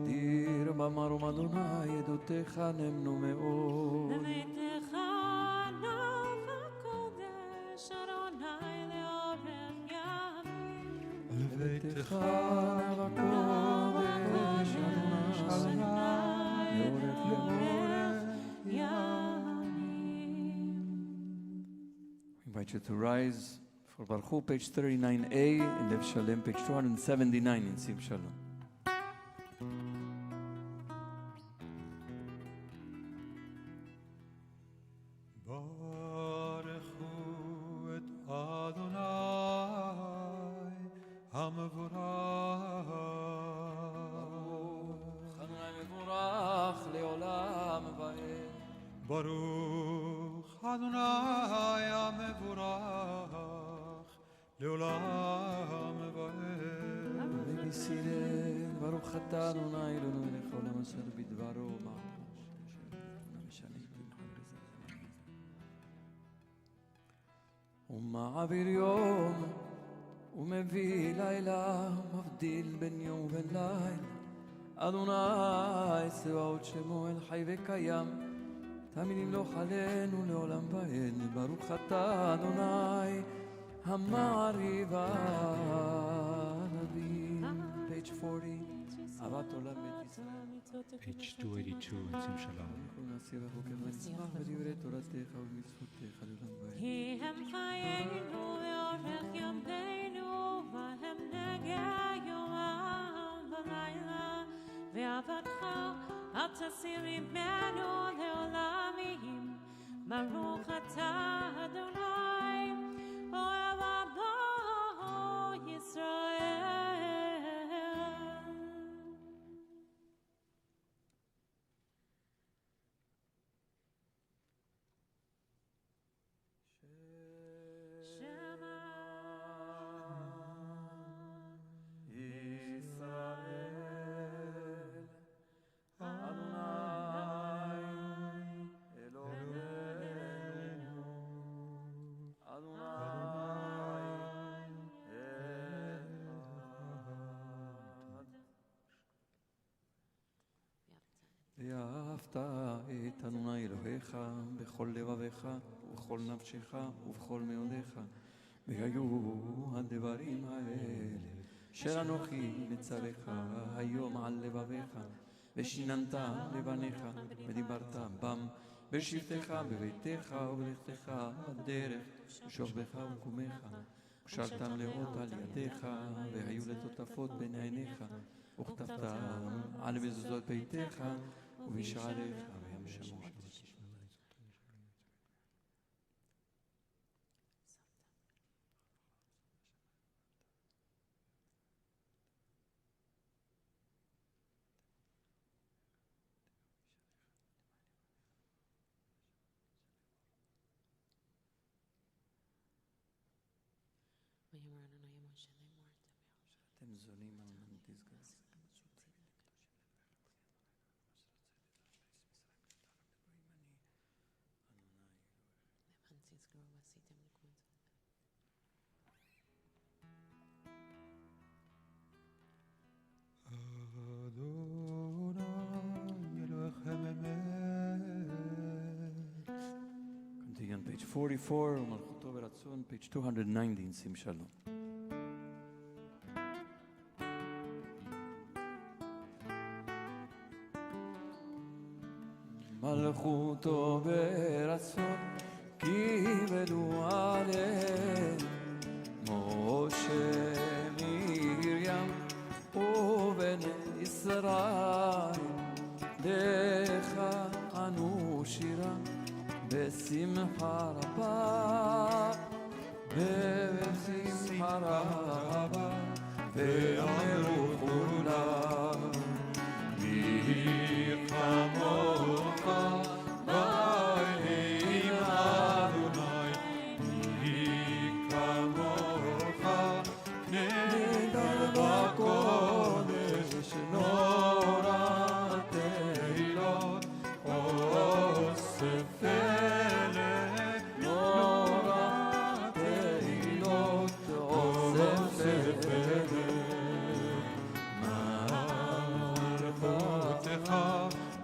דיר במרום אדוני עדותיך נמנו מאוד. לביתך נוף הקודש אדוני לאורך ימים. לביתך נוף הקודש אדוני לאורך ימים. I invite you to rise for Baruch, page 39a, in Lev Shalem, page 279 in Sim Shalom. ברוך אדוני המבורך לעולם ועד. Be seated. Baruch atah Adonai Eloheinu melech haolam asher bidvaro ומעביר יום ומביא לילה מבדיל בין יום ובין לילה. אדוני צבאות שמו אל חי וקיים, תמיד ימלוך עלינו לעולם ועד. ברוך אתה אדוני המעריב הנביא. page 40 אהבת עולם בית ישראל. page 282 in Sim Shalom. נעשה בבוקר ונשמח בדברי תורתך ובמצוותיך לעולם ועד. כי הם חיינו לאורך ימינו, והם נגע יומם ולילה, באהבתך, אל תסיר ממנו לעולמים. ברוך אתה אדוני, אוהב עמו ישראל. ואהבת את אדוני אלוהיך בכל לבביך ובכל נפשך ובכל מאודיך, והיו הדברים האלה אשר אנוכי מצווך היום על לבביך, ושיננת לבניך ודיברת בם בשבתך בביתך ובלכתך בדרך בשוכבך ובקומך, ושרתם לאות על ידיך והיו לטוטפות בין עיניך, וכתבתם על מזוזות ביתך ובשעריך והם שמעו. אתם זונים על מנתיסגס. Continue on page 44, ומלכותו ורצון, page 219, שים שלום. מלכותו ורצון קיבלו עליהם משה מרים ובני ישראל, לך ענו שירה בשמחה רבה, בשמחה רבה, ואמרו כולם מי כמוך באלוהים אדוני, מי כמוך נדר בקודש נורא תהילות אוסף פלא, נורא תהילות אוסף פלא. מלכותך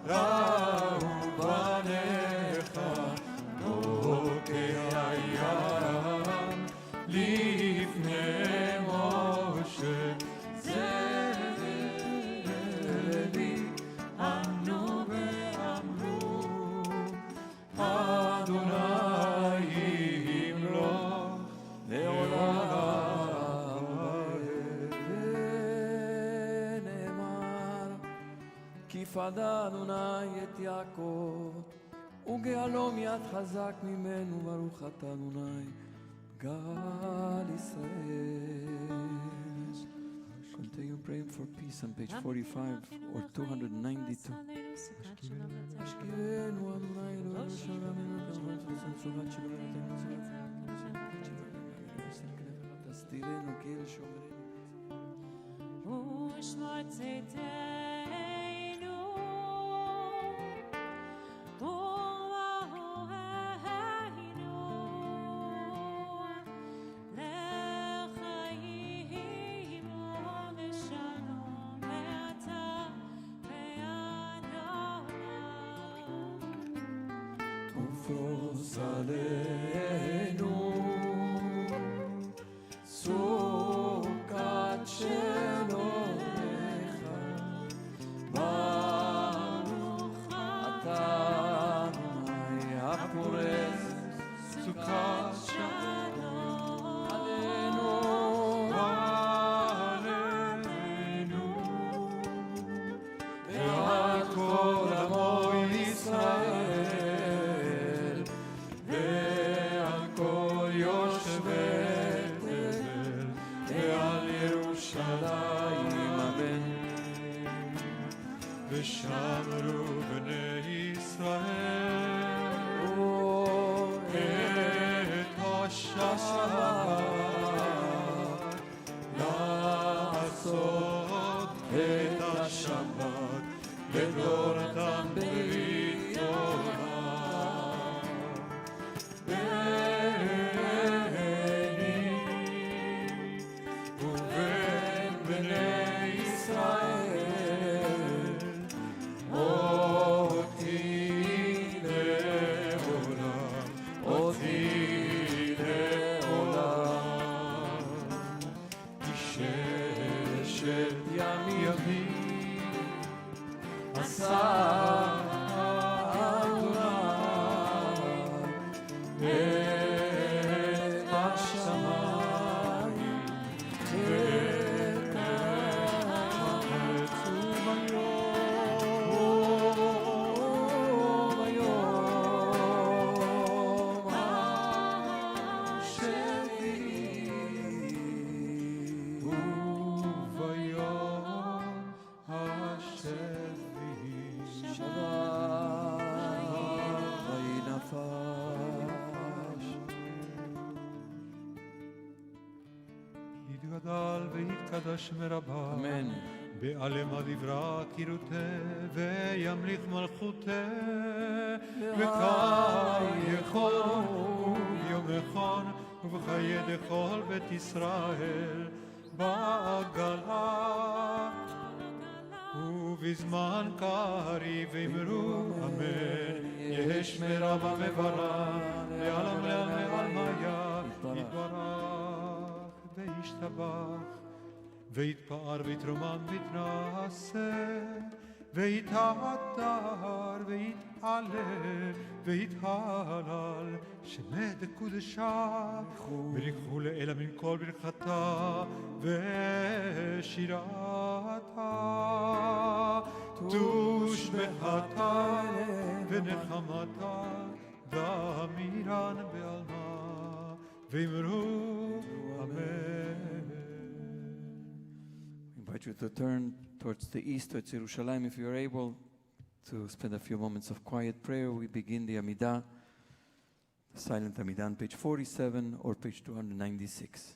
ראו בניך בוקע ים לפני משה, זאבי ענו ואמרו אדוני ימלוך לעולם. ונאמר כי פדה אדוני את יעקב וגאלו מיד חזק ממנו, ברוך אתה אדוני גאל ישראל. Continue praying for peace on page 45 or 292. השכיבנו אדוני אלוהינו שלומנו תסתירנו כי אל שומרנו ושמור צאתנו ופרוס עלינו סוכת שלומך, ברוך אתה אדוני הפורס סוכת שלום עלינו, עלינו ועל חיים, אמן. ושמרו בני ישראל את השבת, לעשות את השבת לדורתם ברית תורה. ביני ובין בני ישראל אותי לעולם, אותי לעולם. כששת ימים עשה את השמיים ואת הארץ וביום השביעי שבת ויהי נפש. יתגדל ויתקדש מרבה, אמן. בעלמא דברה קירותה וימליך מלכותה, וכיכון וביום אחד ובחיי דכל בית ישראל בעגלה ובזמן קריב אמרו אמן. יש מרבה מברך לעלם לעלמיה יתברך וישתבח ויתפאר ויתרומם ויתנשא ויתהדר ויתעלה ויתהלל שמי דקודשה ויקחו לאלה מן כל ברכתה ושירתה תושבחתה ונחמתה דמירן בעלמה ואמרו אמן. I invite you to turn towards the east, towards Jerusalem, if you are able to spend a few moments of quiet prayer. We begin the amidah, the silent amidah on page 47 or page 296.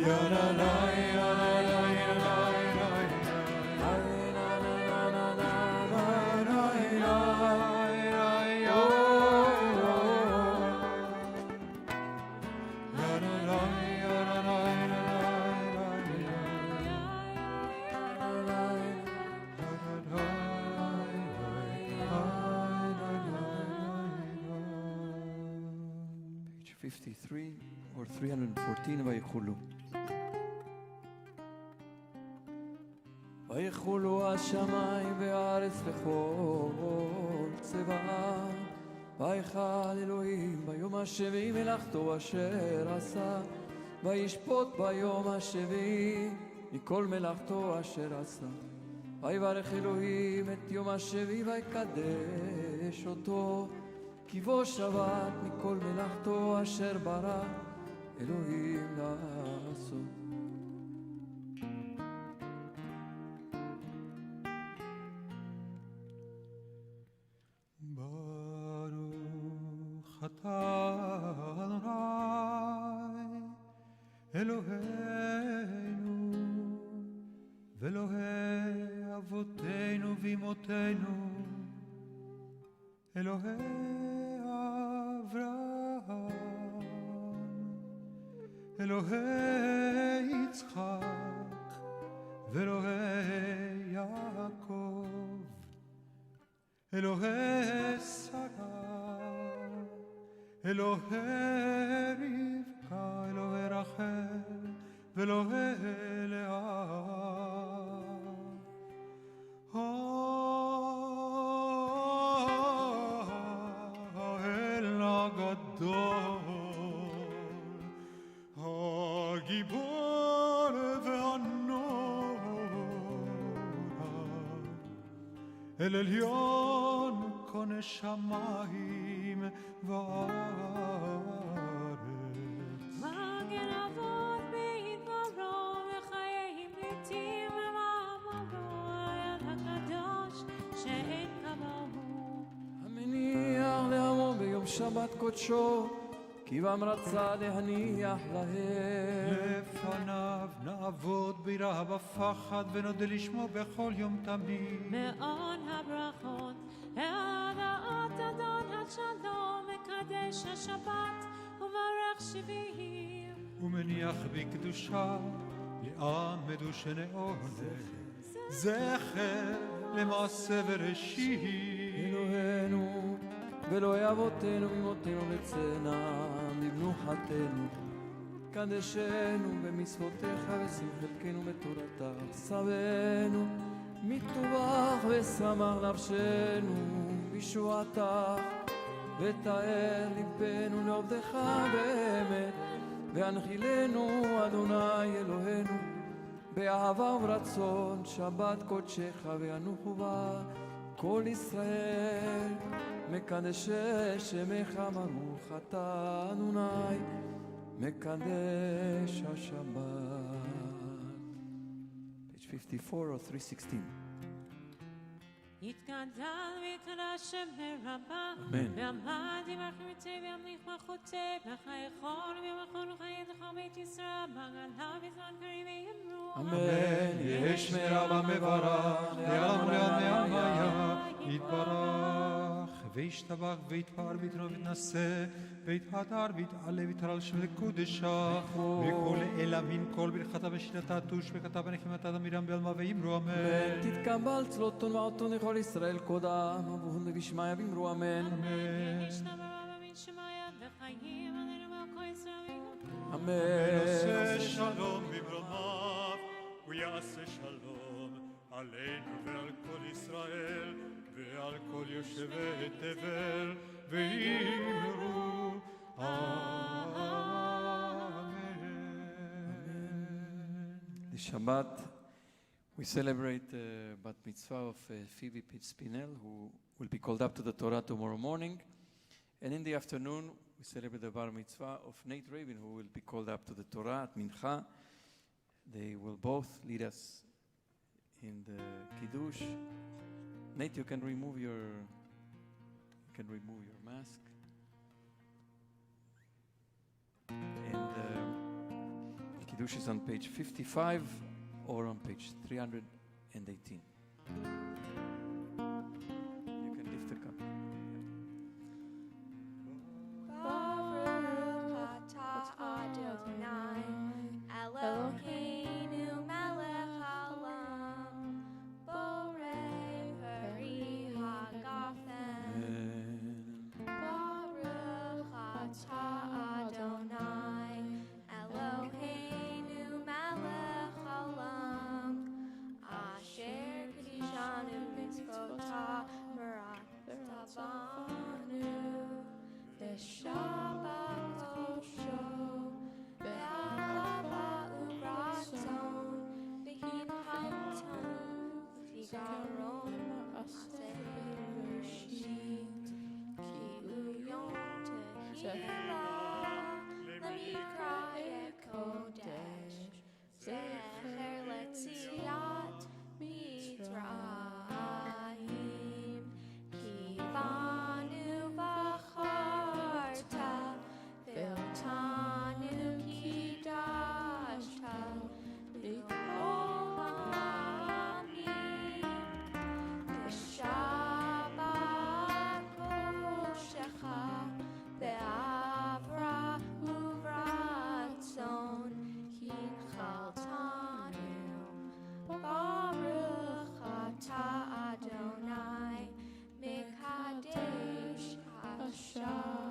Page 53 or 314 ויחולו. ויחולו השמיים והארץ וכל צבאם, ויחל אלוהים ביום השביעי מלאכתו אשר עשה, וישפוט ביום השביעי מכל מלאכתו אשר עשה. ויברך אלוהים את יום השביעי ויקדש אותו, כי בו שבת מכל מלאכתו אשר ברא אלוהים לעשות. ברוך אתה אדוני אלוהינו ואלוהי אבותינו ואמותינו, אלוהי אברהם, אלוהי יצחק ואלוהי יעקב, אלוהי שרה, אלוהי רבקה, אלוהי רחל ואלוהי לאה. האל הגדול, הגיבור והנורא, אל עליון קונה שמיים וארץ. מגן אבות בדברו וחיים לעתים במאמרו, האל הקדוש שאין כמוהו. המניח לעמו ביום שבת קודשו, כי בם רצה להניח להם. לפניו נעבוד ביראה בפחד ונודה לשמו בכל יום תמיד. מעון הברכות, העלאת אדון השלום, מקדש השבת וברך שביעים. ומניח בקדושה לעם מדושני עונג, זכר למעשה וראשית. אלוהינו ואלוהי אבותינו ואמותינו לצאנם במנוחתנו, קדשנו במצוותיך ושמחתנו בתורתך, שבנו מטובח ושמח נפשנו בישועתך, ותאר ליבנו לעובדך באמת, והנחילנו אדוני אלוהינו באהבה וברצון שבת קודשך, וינוחו בה כל ישראל מקדשי שמך ברוך אתה אדוני מקדש השבת. Page 54 or 316. יתגדל ויקרא שם רבה, אמן. ועמד ימלך ויצא וימליך מלכותי, בחיי חול וימלכון וחיי לך בית ישראל, בגלה בזמן קריב ויאמרו אמן. יש מרבה מברך לעם ולעם ימיה יתברך וישתבח ויתפאר ויתרום ויתנשא ויתהדר ויתעלה ויתהלל שם לקודשה וכל אלמין כל ברכתה ושילתה תוש וכתה בנחימתה דמירם בעלמה ואמרו אמן. תתקבל צלותון ועותון לכל ישראל קודם ובהון ובשמיה ואמרו אמן. וישתבח בבין שמיה וחיים עלינו מלכו ישראל ויאמרו אמן. יעשה שלום במרומיו ויעשה שלום עלינו ועל כל ישראל ועל כל יושבי תבל ואמרו This Shabbat we celebrate bat mitzvah of Phoebe Pitz-Spinell, who will be called up to the Torah tomorrow morning, and in the afternoon we celebrate the bar mitzvah of Nate Rabin, who will be called up to the Torah at Mincha. They will both lead us in the kiddush. Nate, you can remove your mask. And Kiddush is on page 55 or on page 318. You can lift the cup. Baruch atah Adonai, Eloheinu melech haolam, borei peri hagafen. Baruch atah Adonai, Eloheinu melech haolam, asher kedishanu mitzvotah v'ratabanu, v'shabbat kosho, v'alava uratzon, v'hinhalton, v'garon ma'aseh bereshit, ki uyom tehila, lemikra kodesh, zecher letziat mitzrayim, ki banu v'charta, v'otanu kidashta, l'kol ha'amim, v'shabbat koshecha, v'avra uvratzon, hinchaltanu, baruch atah Adonai, mekadesh hashabbat.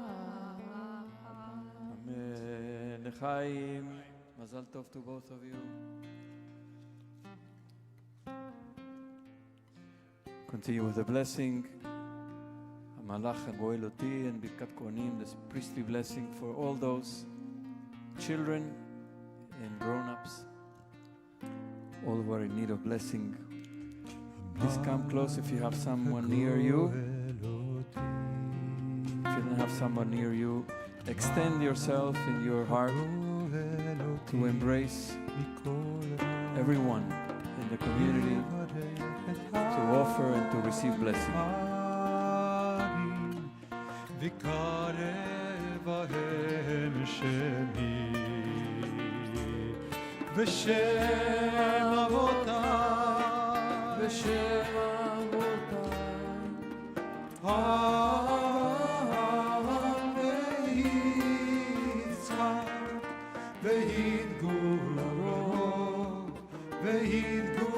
Amen. L'chaim. Mazal tov to both of you. Continue with the blessing. Hamalach hagoel oti and birkat kohanim, this priestly blessing for all those children and grown-ups, all who are in need of blessing. Please come close if you have someone near you. If you don't have someone near you, extend yourself in your heart to embrace everyone in the community, to offer and to receive blessing. v'karev ahem shemi v'shem avotai V'shem Avraham v'Yitzchak v'yitgularo v'kerev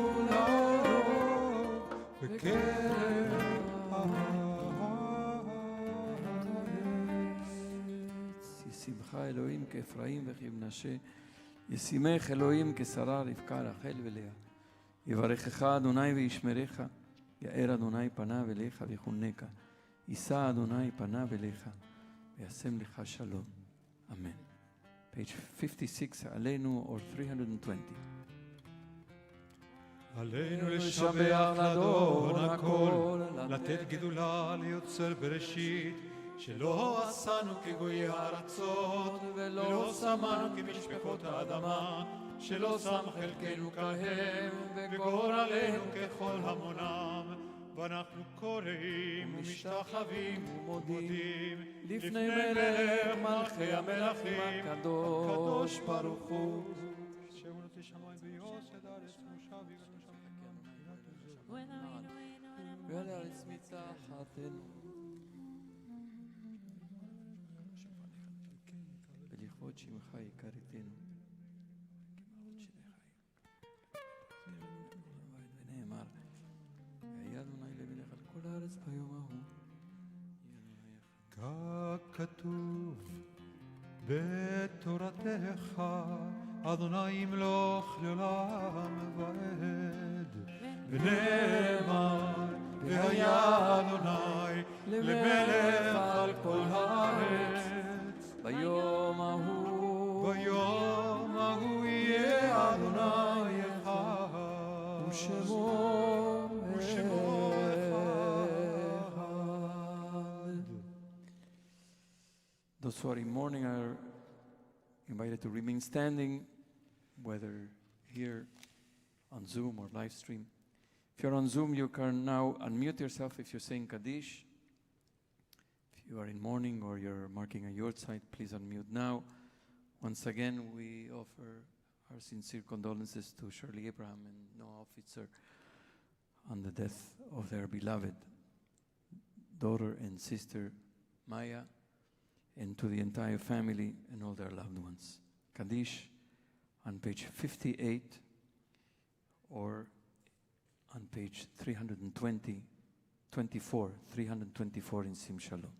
ישימך אלוהים כאפרים וכמנשה, ישימך אלוהים כשרה רבקה רחל ולאה. יברכך אדוני וישמרך, יאר אדוני פניו אליך ויחונקה, יישא אדוני פניו אליך וישם לך שלום. אמן. Page 56, עלינו, or 320. עלינו לשבח לאדון הכל, לתת גדולה ליוצר בראשית, שלא עשנו כגויי הארצות, ולא שמנו כמשפחות האדמה, שלא שם חלקנו כהם, וגורלנו ככל המונם, ואנחנו קוראים ומשתחווים ומודים לפני מלך מלכי המלכים, הקדוש ברוך הוא. שאומנותי שמיים ויוסד הארץ מושב יגרנו שם ולארץ מצחתנו. ולכבוד שמך יקרתנו. ונאמר, והיה אדוני למלך על כל הארץ ביום ההוא. כך כתוב בתורתך, אדוני ימלוך לעולם ועד. ונאמר, והיה אדוני למלך על כל הארץ. ביום ההוא. ביום ההוא יהיה אדוני אחד. ושמו אחד. Those who are in mourning are invited to remain standing, whether here on Zoom or live stream. If you're on Zoom, you can now unmute yourself if you're saying Kaddish. If you are in mourning or you're marking a yard site, please unmute now. Once again, we offer our sincere condolences to Shirley Abraham and Noah Officer on the death of their beloved daughter and sister Maya, and to the entire family and all their loved ones. Kaddish on page 58 or on page 324 in Sim Shalom.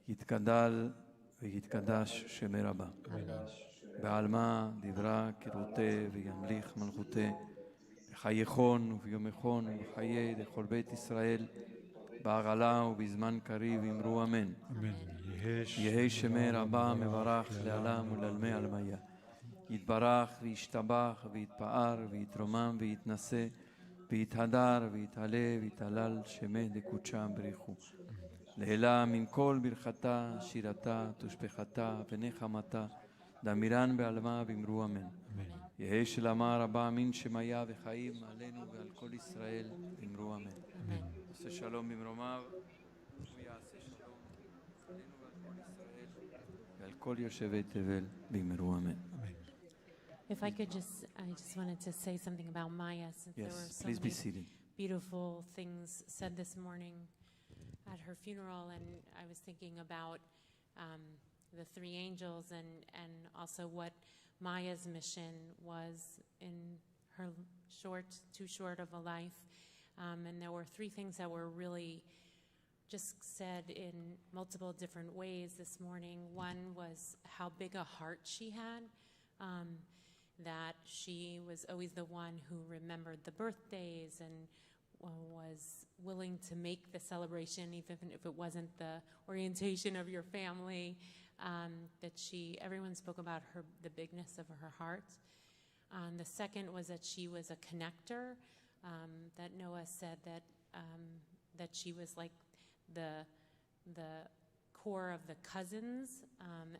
יתגדל ויתקדש שמי רבה. בעלמא דברה כרותי וימליך מלכותי. בחייכון וביומכון ובחיי לכל בית ישראל. בעגלה ובזמן קריב אמרו אמן. יהי שמי רבה מברך לעלם ולעלמי עלמיה. יתברך וישתבח ויתפאר ויתרומם ויתנשא ויתהדר ויתעלה ויתהלל שמי דקודשם בריחו. לעילה מן כל ברכתה, שירתה, תושבחתה ונחמתה, דמירן בעלמה ואמרו אמן. יהי שלמה רבה אמין שמיה וחיים עלינו ועל כל ישראל, אמרו אמן. עושה שלום במרומיו, הוא יעשה שלום עלינו ועל כל ישראל ועל כל יושבי תבל, ואמרו אמן. If I could I just wanted to say something about Maya, since there were Yes, so please be many seated. beautiful things said this morning at her funeral, and I was thinking about the three angels and also what Maya's mission was in her too short of a life. And there were three things that were really just said in multiple different ways this morning. One was how big a heart she had, that she was always the one who remembered the birthdays and was willing to make the celebration even if it wasn't the orientation of your family, that everyone spoke about the bigness of her heart. The second was that she was a connector, that Noah said that she was like the core of the cousins,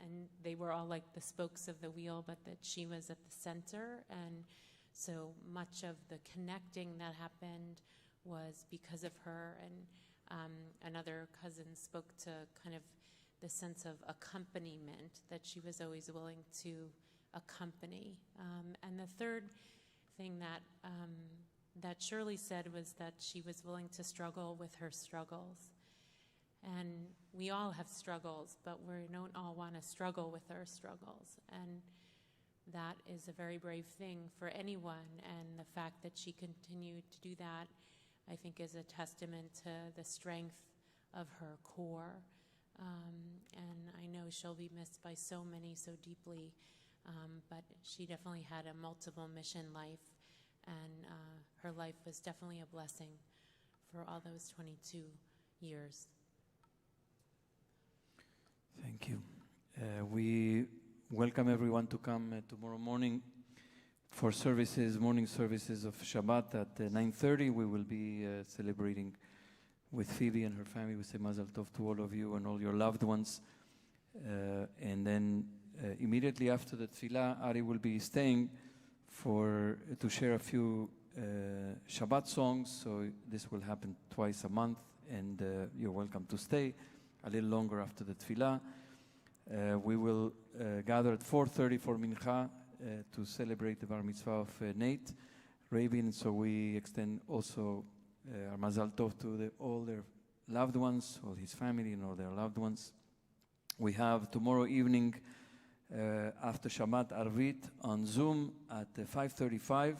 and they were all like the spokes of the wheel, but that she was at the center, and so much of the connecting that happened was because of her. And another cousin spoke to kind of the sense of accompaniment, that she was always willing to accompany. And the third thing that Shirley said was that she was willing to struggle with her struggles. And we all have struggles, but we don't all want to struggle with our struggles. And that is a very brave thing for anyone. And the fact that she continued to do that, I think, is a testament to the strength of her core. And I know she'll be missed by so many so deeply, but she definitely had a multiple mission life, and her life was definitely a blessing for all those 22 years. Thank you. We welcome everyone to come tomorrow morning for morning services of Shabbat at 9:30. We will be celebrating with Phoebe and her family. We say Mazel Tov to all of you and all your loved ones. And then immediately after the Tefillah, Ari will be staying to share a few Shabbat songs. So this will happen twice a month, and you're welcome to stay a little longer after the Tefillah. We will gather at 4:30 for Mincha to celebrate the Bar Mitzvah of Nate Rabin. So we extend also our Mazal Tov to all their loved ones, all his family and all their loved ones. We have tomorrow evening after Shabbat Arvit on Zoom at 5:35,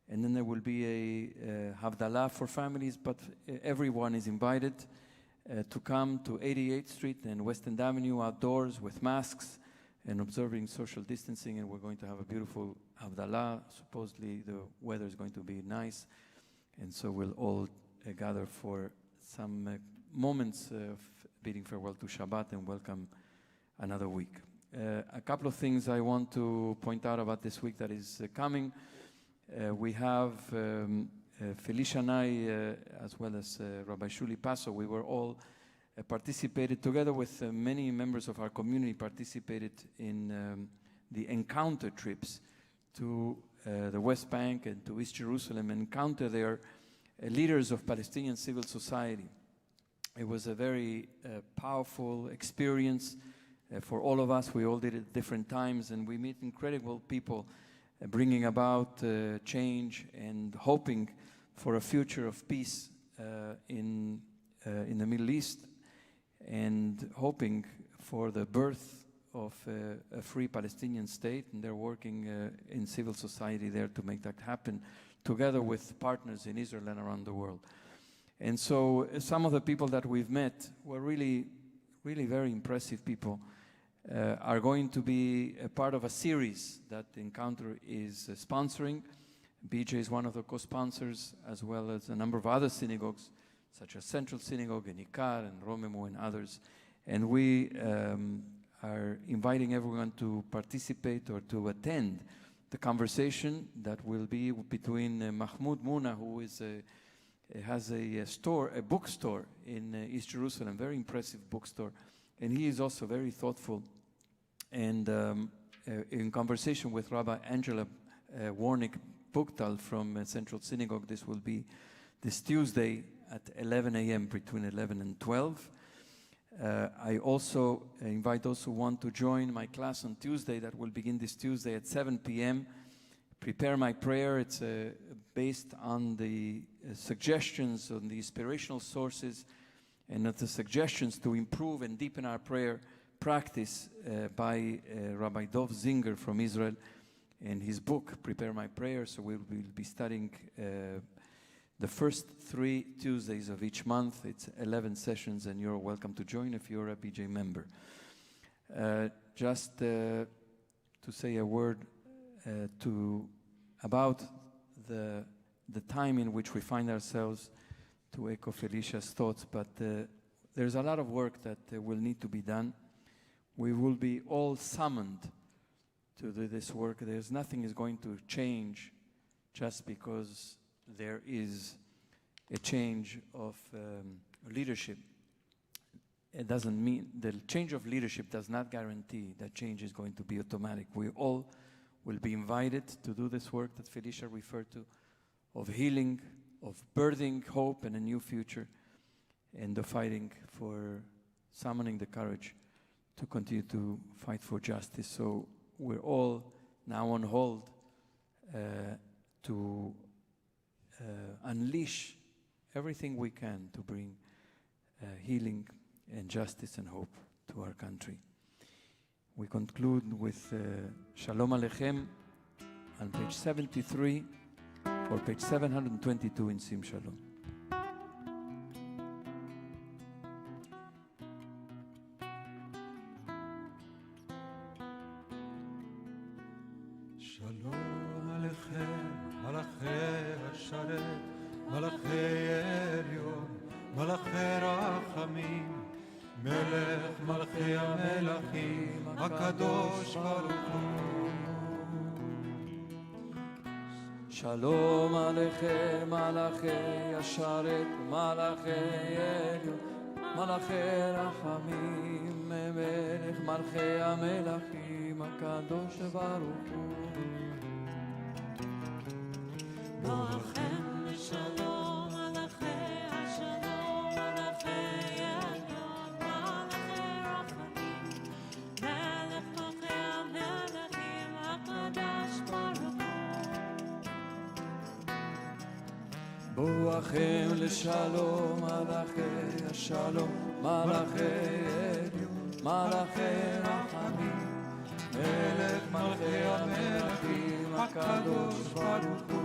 and then there will be a Havdalah for families, but everyone is invited to come to 88th Street and West End Avenue outdoors with masks and observing social distancing, and we're going to have a beautiful Havdalah. Supposedly the weather is going to be nice, and so we'll all gather for some moments of bidding farewell to Shabbat and welcome another week. A couple of things I want to point out about this week that is coming. We have Felicia and I, as well as Rabbi Shuli Paso, we were all participated together with many members of our community, participated in the encounter trips to the West Bank and to East Jerusalem, and encounter their leaders of Palestinian civil society. It was a very powerful experience, for all of us. We all did it at different times, and we meet incredible people bringing about change and hoping for a future of peace in the Middle East, and hoping for the birth of a free Palestinian state. And they're working in civil society there to make that happen, together with partners in Israel and around the world. And so some of the people that we've met were really, really very impressive people, are going to be a part of a series that Encounter is sponsoring. BJ is one of the co-sponsors, as well as a number of other synagogues, such as Central Synagogue and Ikar and Romemu and others. And we are inviting everyone to participate or to attend the conversation that will be between Mahmoud Muna, who is has a bookstore in East Jerusalem, very impressive bookstore, and he is also very thoughtful. And in conversation with Rabbi Angela Warnick Buktal from Central Synagogue, this will be this Tuesday at 11 a.m., between 11 and 12. I also invite those who want to join my class on Tuesday that will begin this Tuesday at 7 p.m. Prepare My Prayer. It's based on the suggestions on the inspirational sources and the suggestions to improve and deepen our prayer practice by Rabbi Dov Zinger from Israel, and his book, Prepare My Prayer. So we will be studying the first 3 Tuesdays of each month. It's 11 sessions, and you're welcome to join if you're a BJ member. Just to say a word about the time in which we find ourselves, to echo Felicia's thoughts, but there's a lot of work that will need to be done. We will be all summoned to do this work. There's nothing is going to change just because there is a change of leadership. It doesn't mean, the change of leadership does not guarantee that change is going to be automatic. We all will be invited to do this work that Felicia referred to, of healing, of birthing hope and a new future, and the fighting for summoning the courage to continue to fight for justice. So we're all now on hold to unleash everything we can to bring healing and justice and hope to our country. We conclude with Shalom Alechem on page 73 or page 722 in Sim Shalom. Shalom Alechem, Malachei Hasharet, Malachei Elyon, Malachei Rachamim, Melech Malchei HaMelachim, HaKadosh Baruch Hu. Shalom Alechem, Malachei Hasharet, Malachei Elyon, Malachei Rachamim, Melech Malchei HaMelachim, HaKadosh Baruch Hu. Alechem Shalom, Malachei Hashalom, Malachei Elyon, Malachei Rachamim, Melech Malchei HaMelachim, HaKadosh Baruch Hu. Boachem leshalom, Malachei Hashalom, Malachei Elyon, Malachei Rachamim, Melech Malchei HaMelachim, HaKadosh Baruch Hu.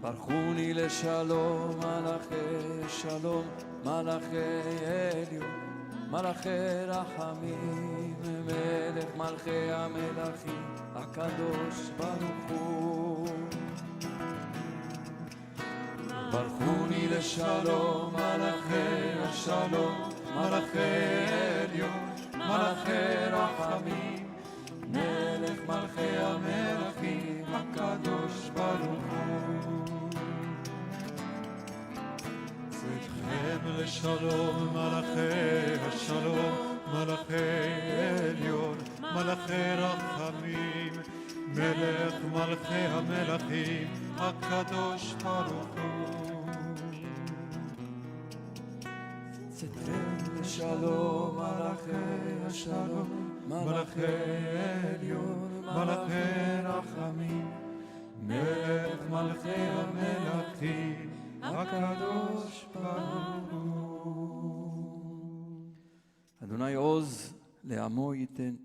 Barchuni leshalom, Malachei Shalom, Malachei Elyon, Malachei Rachamim, Melech Malchei HaMelachim, HaKadosh Baruch Hu. Barchuni leshalom, Malachei Shalom, Malachei Elyon, Malachei Rachamim, Melech Malchei HaMelachim, HaKadosh Baruch Hu. Tzidchem leshalom, Malachei Hashalom, Malachei Elyon, Malachei Rachamim, Melech Malchei HaMelachim, HaKadosh Baruch Hu. צאתכם לשלום, מלאכי השלום, מלאכי עליון, מלאכי רחמים, מלך מלכי המלכים, הקדוש ברוך הוא. אדוני עוז לעמו ייתן,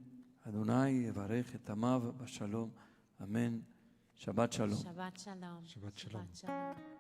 אדוני יברך את עמיו בשלום, אמן. שבת שלום. Shabbat shalom. Shabbat shalom. Shabbat shalom.